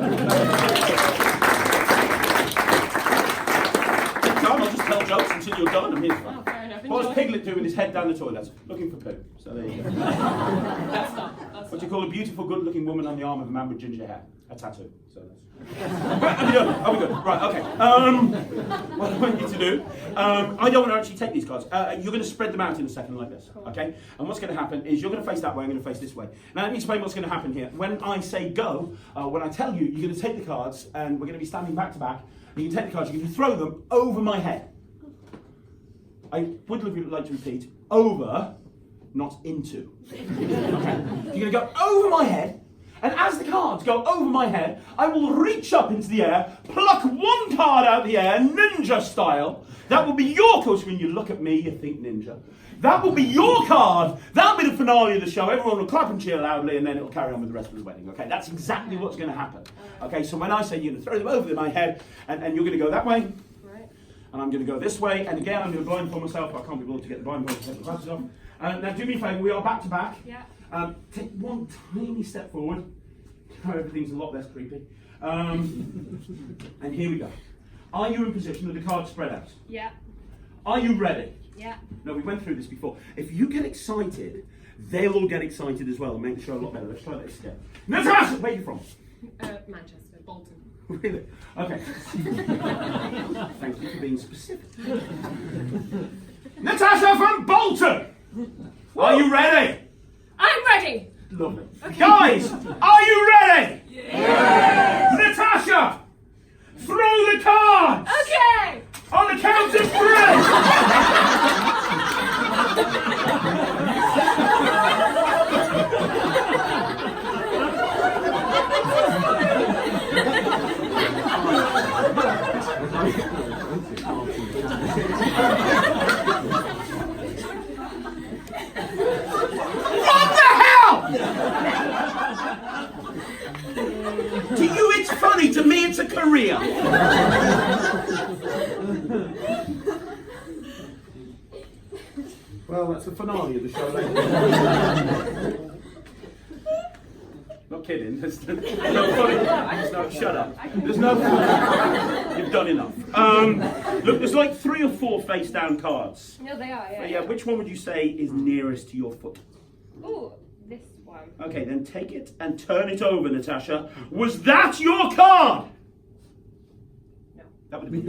I'll just tell jokes until you're done. I'm here for Oh, fair enough. What does Enjoy. Piglet do with his head down the toilet? Looking for poo. So there you go. That's not. What do you call a beautiful, good-looking woman on the arm of a man with ginger hair? A tattoo. So that's... Right, are we done? Are we good? Right, okay. What I want you to do, I don't want to actually take these cards. You're going to spread them out in a second like this, okay? And what's going to happen is you're going to face that way, I'm going to face this way. Now, let me explain what's going to happen here. When I say go, when I tell you, you're going to take the cards, and we're going to be standing back to back, and you can take the cards, you're going to throw them over my head. I would like to repeat, over, not into. Okay? You're going to go over my head, and as the cards go over my head, I will reach up into the air, pluck one card out of the air, ninja style. That will be your card. When you look at me, you think ninja. That will be your card. That'll be the finale of the show. Everyone will clap and cheer loudly, and then it'll carry on with the rest of the wedding. Okay, that's exactly what's going to happen. Okay, so when I say you're going to throw them over my head, and you're going to go that way, and I'm going to go this way, and again I'm going to blindfold myself. I can't be bothered to get the blindfold to take the glasses off. Now do me a favour, we are back to back. Yeah. Take one tiny step forward. Now everything's a lot less creepy. And here we go. Are you in position with the cards spread out? Yeah. Are you ready? Yeah. No, we went through this before. If you get excited, they'll all get excited as well and make the show a lot better. Let's try this again. Natasha, where are you from? Manchester, Bolton. Really? Okay. Thank you for being specific. Natasha from Bolton! Are you ready? I'm ready. Lovely. Guys, are you ready? Yeah. Natasha, throw the cards! Okay. On the count of 3! What the hell? To you it's funny, to me it's a career. Well, that's the finale of the show, ladies. Not kidding. There's no funny. There's no, shut up. There's no funny. You've done enough. Look, there's like 3 or 4 face down cards. No, they are, yeah. Yeah, which one would you say is nearest to your foot? Ooh, this one. Okay, then take it and turn it over, Natasha. Was that your card? No. That would have been.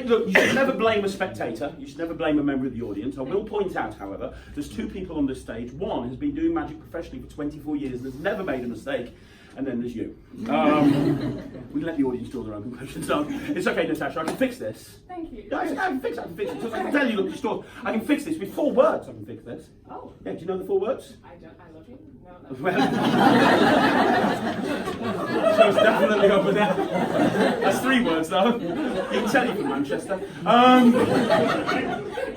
Look, you should never blame a spectator. You should never blame a member of the audience. I will point out, however, there's 2 people on this stage. One has been doing magic professionally for 24 years and has never made a mistake. and then there's you. We let the audience draw their own conclusions. So it's okay, Natasha, I can fix this. Thank you. Yeah, I can fix it. So I can tell you, look, the store. I can fix this with 4 words. I can fix this. Oh. Yeah, do you know the 4 words? I love you. No. Well, so it's definitely over there. That's 3 words though. You can tell you from Manchester.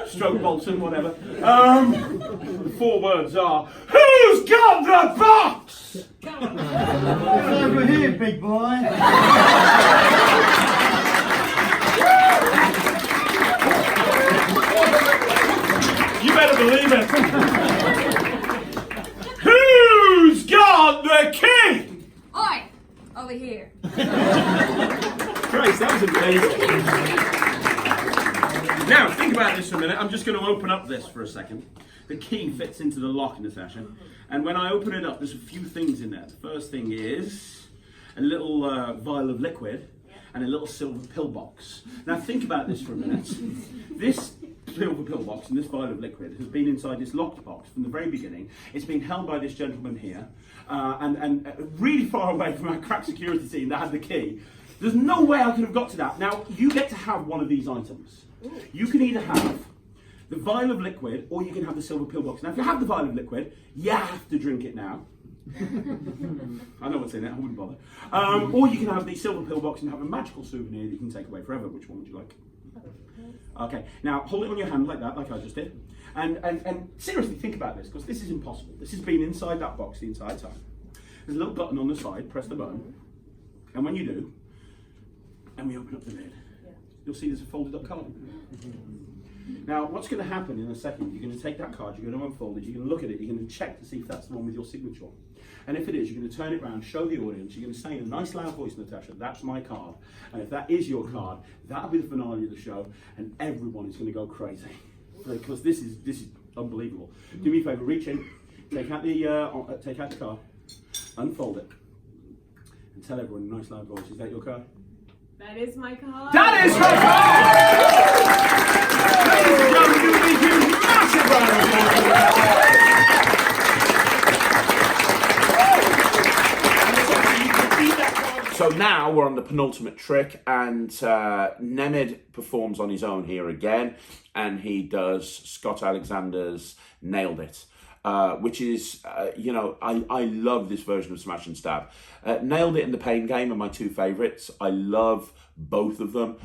Stroke Bolton, whatever. The 4 words are: who's got the box? Over here, big boy. You better believe it. Who's got the key? Oi! Over here. Christ, that was amazing. Now, think about this for a minute. I'm just going to open up this for a second. The key fits into the lock, Natasha. And when I open it up, there's a few things in there. The first thing is a little vial of liquid and a little silver pillbox. Now, think about this for a minute. This silver pillbox and this vial of liquid has been inside this locked box from the very beginning. It's been held by this gentleman here, and really far away from our crack security team that had the key. There's no way I could have got to that. Now, you get to have one of these items. You can either have the vial of liquid, or you can have the silver pillbox. Now, if you have the vial of liquid, you have to drink it now. I know what's in it, I wouldn't bother. Or you can have the silver pillbox and have a magical souvenir that you can take away forever. Which one would you like? Okay, now hold it on your hand like that, like I just did. And seriously, think about this, because this is impossible. This has been inside that box the entire time. There's a little button on the side, press the button. And when you do, and we open up the lid, you'll see there's a folded up card. Now, what's going to happen in a second, you're going to take that card, you're going to unfold it, you're going to look at it, you're going to check to see if that's the one with your signature on. And if it is, you're going to turn it around, show the audience, you're going to say in a nice loud voice, Natasha, that's my card. And if that is your card, that'll be the finale of the show, and everyone is going to go crazy. Because this is unbelievable. Do me a favour, reach in, take out the card, unfold it, and tell everyone in a nice loud voice, is that your card? That is my card. That is her card! Ladies and gentlemen, give a huge, massive round of applause. So now we're on the penultimate trick, and Nemid performs on his own here again, and he does Scott Alexander's Nailed It. Which is, I love this version of Smash and Stab. Nailed It and The Pain Game are my 2 favourites. I love both of them.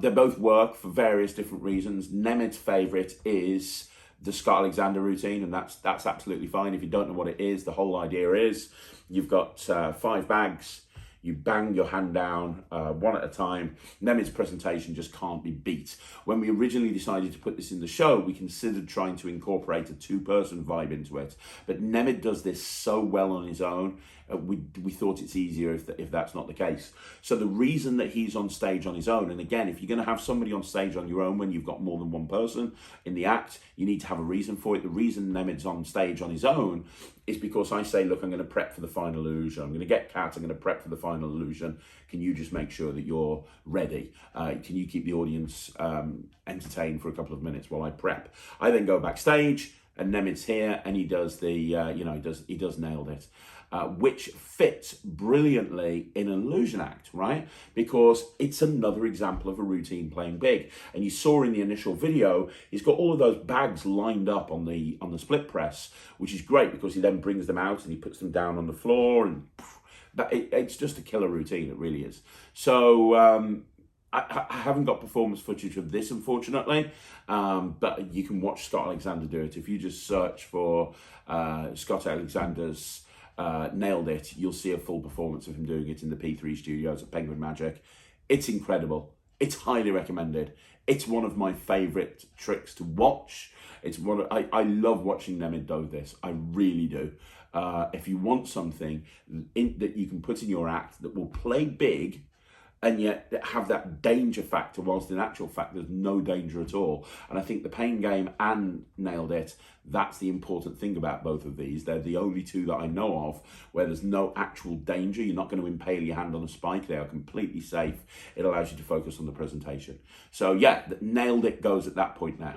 They both work for various different reasons. Nemed's favourite is the Scott Alexander routine, and that's absolutely fine. If you don't know what it is, the whole idea is you've got 5 bags. You bang your hand down one at a time. Nemed's presentation just can't be beat. When we originally decided to put this in the show, we considered trying to incorporate a 2-person vibe into it. But Nemed does this so well on his own, we thought it's easier if that's not the case. So the reason that he's on stage on his own, and again, if you're going to have somebody on stage on your own when you've got more than one person in the act, you need to have a reason for it. The reason Nemed's on stage on his own is because I say, look, I'm going to prep for the final illusion. I'm going to get Kat, I'm going to prep for the final illusion. Can you just make sure that you're ready? Can you keep the audience entertained for a couple of minutes while I prep? I then go backstage, and Nemed's here, and he does the, he does Nailed It. Which fits brilliantly in an illusion act, right? Because it's another example of a routine playing big. And you saw in the initial video, he's got all of those bags lined up on the split press, which is great because he then brings them out and he puts them down on the floor, and it's just a killer routine, it really is. So I haven't got performance footage of this, unfortunately, but you can watch Scott Alexander do it. If you just search for Scott Alexander's Nailed It, you'll see a full performance of him doing it in the P3 studios at Penguin Magic. It's incredible. It's highly recommended. It's one of my favourite tricks to watch. It's I love watching Nemid do this. I really do. If you want something that you can put in your act that will play big and yet have that danger factor, whilst in actual fact there's no danger at all. And I think the Pain Game and Nailed It, that's the important thing about both of these. They're the only 2 that I know of where there's no actual danger. You're not going to impale your hand on a spike. They are completely safe. It allows you to focus on the presentation. So yeah, Nailed It goes at that point now.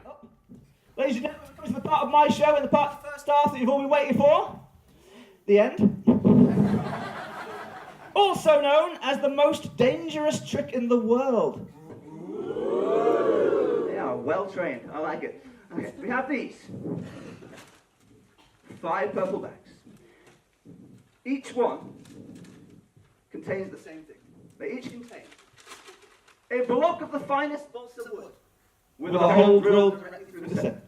Ladies and gentlemen, we've come to the part of my show and the part of the first half that you've all been waiting for. The end. Also known as the most dangerous trick in the world. They are well trained. I like it. Okay, we have these. 5 purple bags. Each one contains the same thing. They each contain a block of the finest balsa wood With a hole drilled directly through the centre.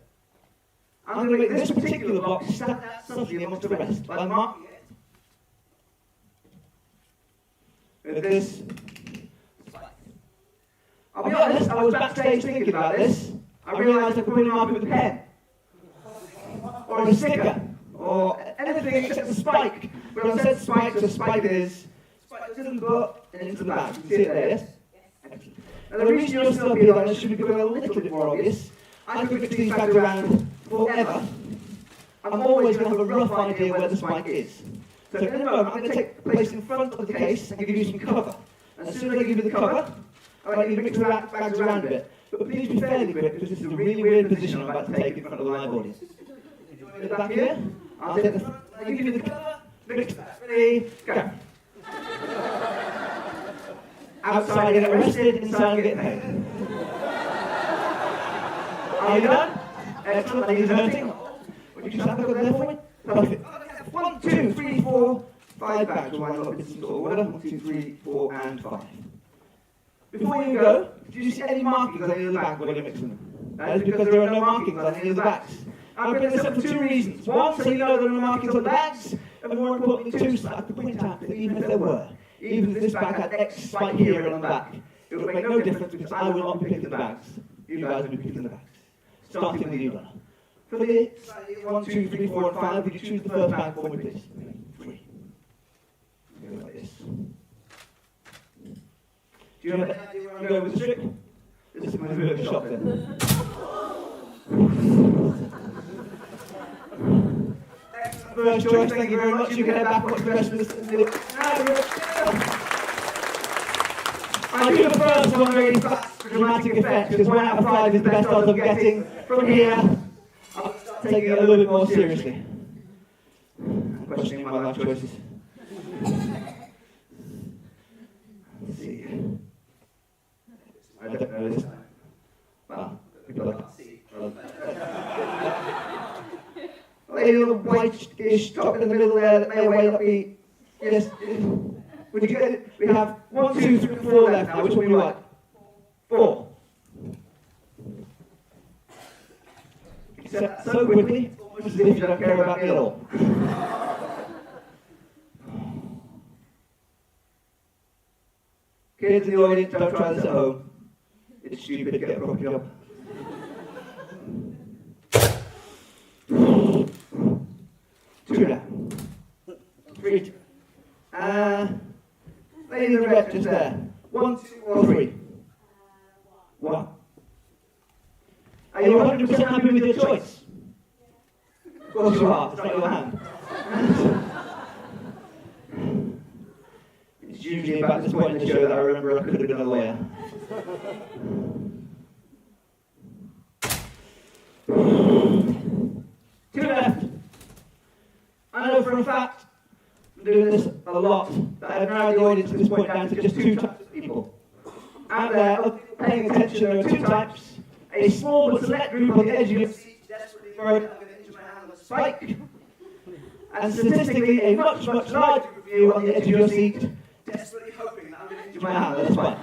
I'm going to make this particular block stand out subtly amongst the rest by marking it with this spike. I'll be honest, I was backstage thinking about this. I realised I could probably mark it with a pen, or a sticker, or anything except a spike. But I said spike, so spike it is. Spike goes in the book and into the bag. You can see it there, yes? Excellent. Now the reason you're still up here, though, should be becoming a little bit more obvious. I could fix these bags around forever. I'm always going to have a rough idea where the spike is. So in a moment, I'm going to take the place in front of the case and give you some cover. And as soon as I give you the cover, I want you to mix the bags around a bit. But please be fairly quick, because this is a really weird position I'm about to take in front of the live audience. Join the back here. I'll take the front, I'll give you the cover, mix that. Ready, go. Outside I get arrested, inside I get paid. Are you done? Excellent, that is hurting. Would you stand back up there for me? Perfect. 1, 2, 3, 4, 5 bags. We'll line them up in some sort of order. 1, 2, 3, 4, and 5. Before you go, do you see any markings on any of the bags while you're mixing them? That is because there are no markings on any of the bags. I'm bringing this up for 2 reasons. 1, so you know there are no markings on the bags, and more importantly, 2, so I can point out that even if there were, even if this bag had X spike here and on the back, it would make no difference because I will not be picking the bags. You guys will be picking the bags. Starting with you, Donna. For the 1, 2, 3, 4, and 5, would you choose the first bag for me, please? 3. Go like this. Do you have any idea where I'm going with the trick? This is going to be a bit of a shock then. First choice, thank you very much. You can head back and watch the rest of this. I do the first one really fast for dramatic effect, because 1 out of 5 is the best odds of getting. From here, I'll start taking it a little bit more seriously. I'm questioning my life choices. Let's see. I don't know this time. Well, people can't see. A little whitish top in the middle there that may or may not be. Yes. Would you get it? We have 1, 2, 3, 4 left now. Which one do you like? 4. Except so quickly, almost as if you don't care about me at all. Kids in the audience, don't try this at home. It's stupid to get a proper job. 2 down. 3 down. Lady in the red just there. 1, 2, or 3? 1. Are you 100% happy with your choice? Of course you are, it's not your hand. It's usually about this point in the show that I remember I could have been a lawyer. 2 left. I know for a fact, I'm doing this a lot, that I've narrowed the audience at this point down to just 2 types of people. Out there, of people paying attention, there are 2 types. A small but select group on the edge of your seat, desperately worried I'm going to injure my hand on a spike. And statistically, a much, much larger group of you on the edge of your seat, desperately hoping that I'm going to injure my hand on a spike.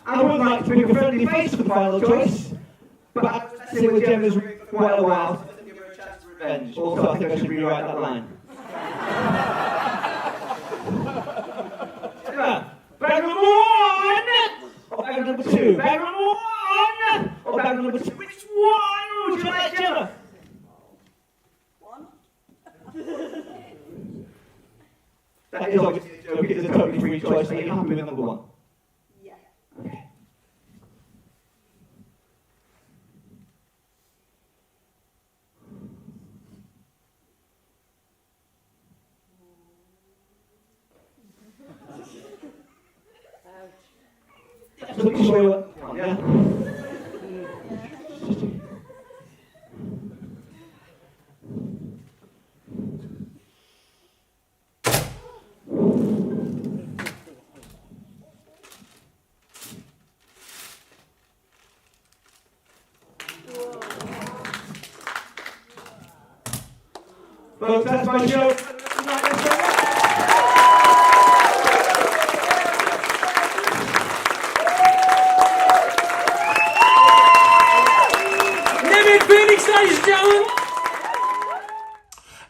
I would like to pick a friendly face for the final choice, but I was messing with Gemma's ring for quite a while, so I didn't give her a chance to revenge. Also, I think I should rewrite that line. Gemma, bag number 1! Or bag number 2? Bag number 1! Or bag number 2? Which one would you like, Gemma? 1. That is obviously a joke. It is a totally free choice. Are you happy with number 1? Yeah. Okay. So we can show you what you want, yeah? Folks, that's my show. Phoenix, ladies and gentlemen.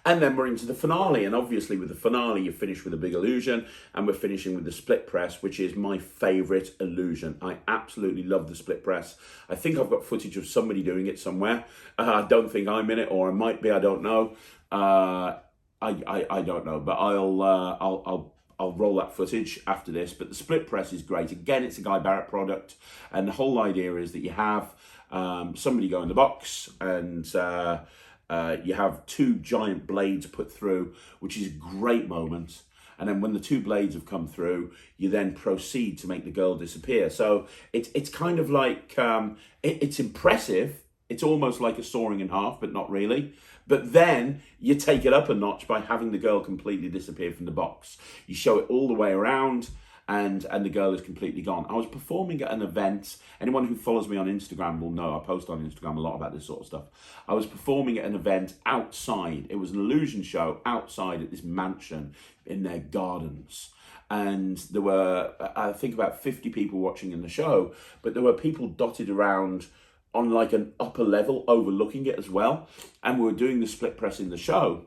And then we're into the finale, and obviously with the finale you finish with a big illusion, and we're finishing with the split press, which is my favourite illusion. I absolutely love the split press. I think I've got footage of somebody doing it somewhere. I don't think I'm in it, or I might be. I don't know. I don't know, but I'll roll that footage after this. But the split press is great. Again, it's a Guy Barrett product, and the whole idea is that you have somebody go in the box, and you have two giant blades put through, which is a great moment. And then when the two blades have come through, you then proceed to make the girl disappear. So it's kind of like, it's impressive. It's almost like a sawing in half, but not really. But then you take it up a notch by having the girl completely disappear from the box. You show it all the way around, and the girl is completely gone. I was performing at an event. Anyone who follows me on Instagram will know I post on Instagram a lot about this sort of stuff. I was performing at an event outside. It was an illusion show outside at this mansion in their gardens. And there were, I think, about 50 people watching in the show, but there were people dotted around on like an upper level overlooking it as well. And we were doing the split press in the show.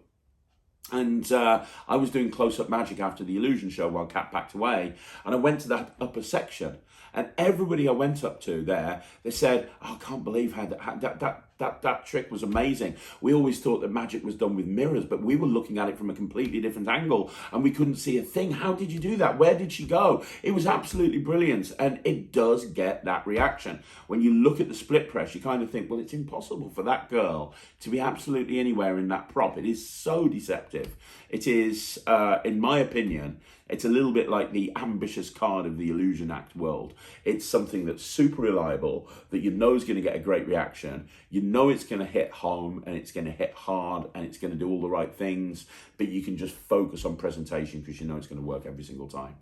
And I was doing close-up magic after the illusion show while Kat packed away. And I went to that upper section. And everybody I went up to there, they said, oh, I can't believe how that trick was amazing. We always thought that magic was done with mirrors, but we were looking at it from a completely different angle and we couldn't see a thing. How did you do that? Where did she go? It was absolutely brilliant. And it does get that reaction. When you look at the split press, you kind of think, well, it's impossible for that girl to be absolutely anywhere in that prop. It is so deceptive. It is, in my opinion, it's a little bit like the ambitious card of the Illusion Act world. It's something that's super reliable, that you know is going to get a great reaction. You know it's going to hit home, and it's going to hit hard, and it's going to do all the right things, but you can just focus on presentation because you know it's going to work every single time.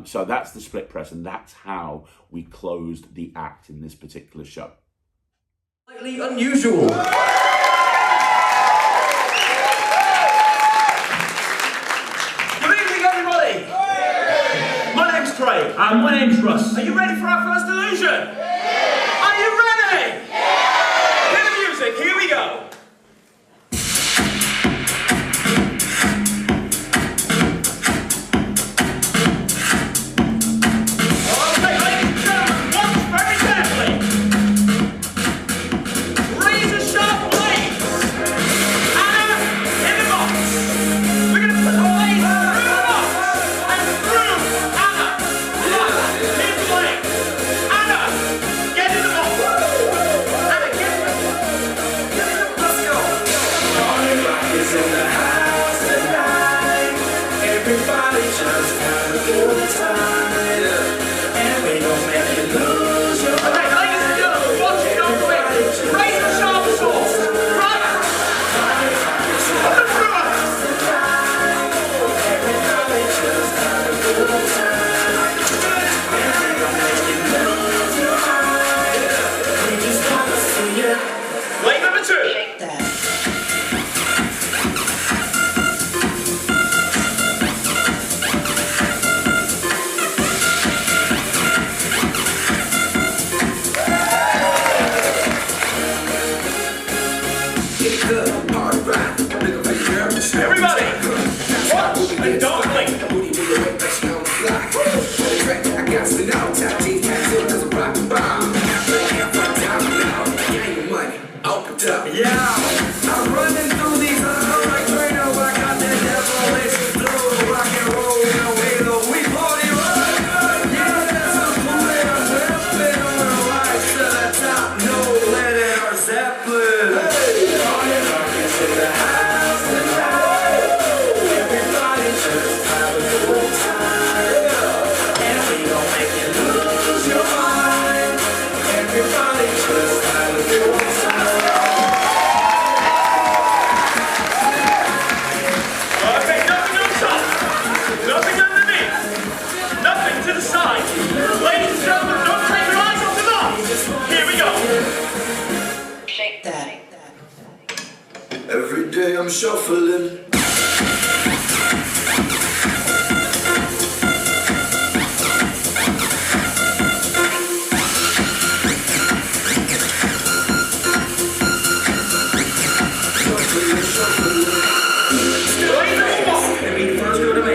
So that's the split press, and that's how we closed the act in this particular show. Slightly unusual. Craig. And my name's Russ. Are you ready for our first illusion? Yeah. Are you ready? Yeah. Hear the music, here we go. Okay, ladies and gentlemen, watch very carefully. Razor sharp blades. Anna in the box. We're going to put the blades through the box and through Anna. Anna,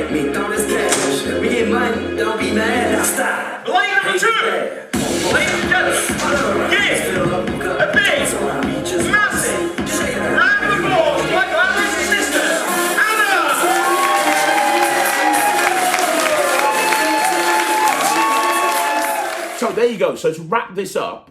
Check me, throw this cash. We get money, don't be mad, now stop. Lane number 2. Ladies and gentlemen, give a big, massive round of applause to my glamorous sister, Anna! So there you go. So to wrap this up,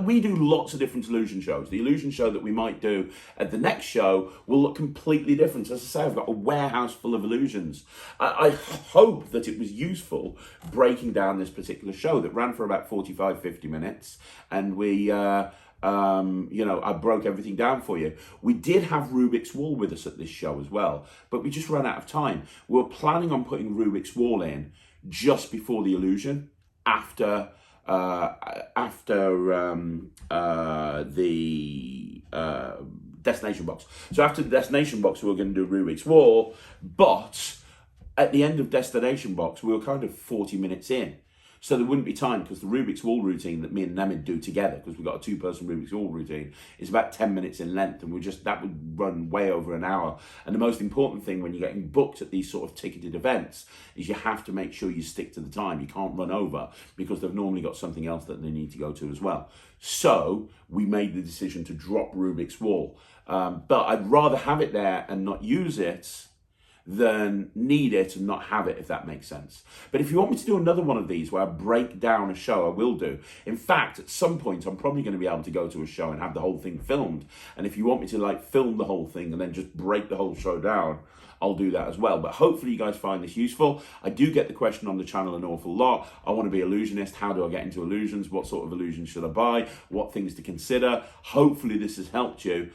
we do lots of different illusion shows. The illusion show that we might do at the next show will look completely different. As I say, I've got a warehouse full of illusions. I hope that it was useful breaking down this particular show that ran for about 45, 50 minutes. And we, I broke everything down for you. We did have Rubik's Wall with us at this show as well, but we just ran out of time. We were planning on putting Rubik's Wall in just before the illusion, after the destination box. So after the destination box, we were going to do Rubik's Wall, but at the end of destination box, we were kind of 40 minutes in. So there wouldn't be time, because the Rubik's Wall routine that me and Nemid do together, because we've got a 2-person Rubik's Wall routine, is about 10 minutes in length, and that would run way over an hour. And the most important thing when you're getting booked at these sort of ticketed events is you have to make sure you stick to the time. You can't run over, because they've normally got something else that they need to go to as well. So we made the decision to drop Rubik's Wall. But I'd rather have it there and not use it than need it and not have it, if that makes sense. But if you want me to do another one of these where I break down a show, I will do. In fact, at some point, I'm probably going to be able to go to a show and have the whole thing filmed. And if you want me to film the whole thing and then just break the whole show down, I'll do that as well. But hopefully you guys find this useful. I do get the question on the channel an awful lot. I want to be illusionist. How do I get into illusions? What sort of illusions should I buy? What things to consider? Hopefully this has helped you.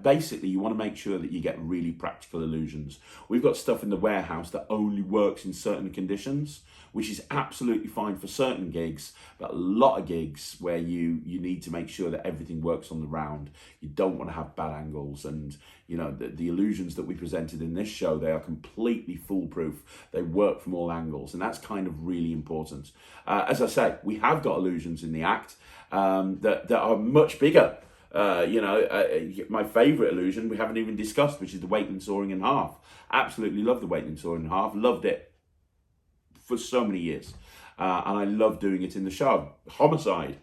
Basically, you want to make sure that you get really practical illusions. We've got stuff in the warehouse that only works in certain conditions, which is absolutely fine for certain gigs, but a lot of gigs where you need to make sure that everything works on the round. You don't want to have bad angles, and the illusions that we presented in this show, they are completely foolproof. They work from all angles, and that's kind of really important. As I say, we have got illusions in the act that are much bigger. My favourite illusion we haven't even discussed, which is the Wakeling soaring in half. Absolutely love the Wakeling soaring in half. Loved it for so many years. And I love doing it in the show. Homicide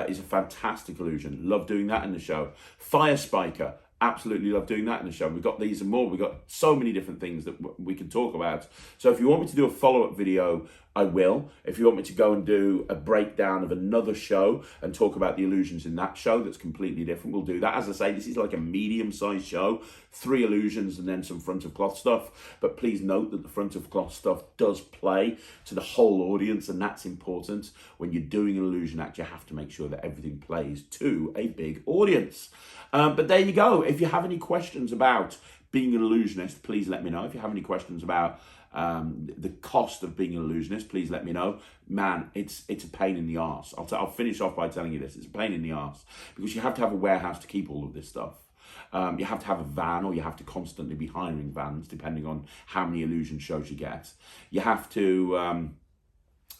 is a fantastic illusion. Love doing that in the show. Fire Spiker. Absolutely love doing that in the show. We've got these and more. We've got so many different things that we can talk about. So if you want me to do a follow-up video, I will. If you want me to go and do a breakdown of another show and talk about the illusions in that show that's completely different, we'll do that. As I say, this is like a medium-sized show, 3 illusions and then some front of cloth stuff. But please note that the front of cloth stuff does play to the whole audience, and that's important. When you're doing an illusion act, you have to make sure that everything plays to a big audience. But there you go. If you have any questions about being an illusionist, please let me know. If you have any questions about the cost of being an illusionist, please let me know. Man, it's a pain in the arse. I'll finish off by telling you this. It's a pain in the arse because you have to have a warehouse to keep all of this stuff. You have to have a van, or you have to constantly be hiring vans, depending on how many illusion shows you get. You have to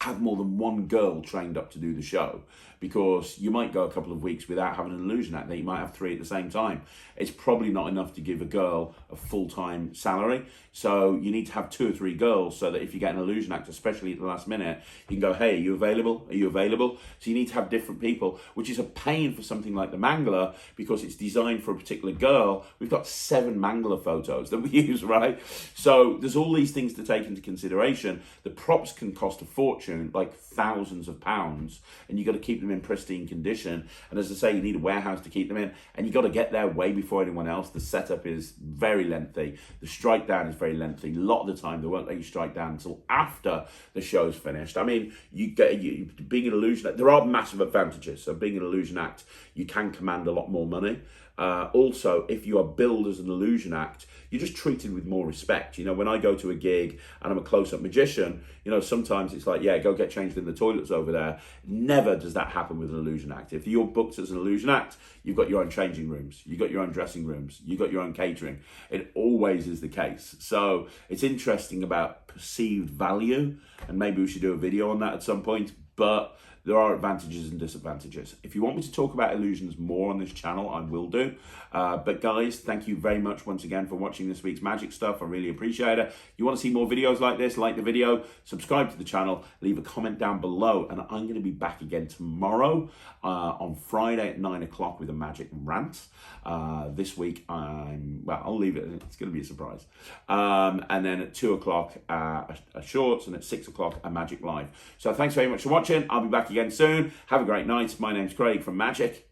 have more than one girl trained up to do the show, because you might go a couple of weeks without having an illusion act. Then you might have 3 at the same time. It's probably not enough to give a girl a full-time salary. So you need to have 2 or 3 girls, so that if you get an illusion act, especially at the last minute, you can go, hey, are you available? Are you available? So you need to have different people, which is a pain for something like the mangler, because it's designed for a particular girl. We've got 7 mangler photos that we use, right? So there's all these things to take into consideration. The props can cost a fortune, like thousands of pounds, and you've got to keep them in pristine condition. And as I say, you need a warehouse to keep them in, and you've got to get there way before anyone else. The setup is very lengthy. The strike down is very lengthy. A lot of the time, they won't let you strike down until after the show's finished. I mean, being an illusion act, there are massive advantages. So being an illusion act, you can command a lot more money. Also, if you are billed as an illusion act, you're just treated with more respect. When I go to a gig and I'm a close-up magician, sometimes it's like, yeah, go get changed in the toilets over there. Never does that happen with an illusion act. If you're booked as an illusion act, you've got your own changing rooms, you've got your own dressing rooms, you've got your own catering. It always is the case. So it's interesting about perceived value, and maybe we should do a video on that at some point. But there are advantages and disadvantages. If you want me to talk about illusions more on this channel, I will do. But guys, thank you very much once again for watching this week's magic stuff. I really appreciate it. You want to see more videos like this, like the video, subscribe to the channel, leave a comment down below, and I'm going to be back again tomorrow on Friday at 9 o'clock with a magic rant. This week, I'll leave it. It's going to be a surprise. And then at 2 o'clock, a shorts, and at 6 o'clock, a magic live. So thanks very much for watching. I'll be back again soon. Have a great night. My name's Craig from Magic.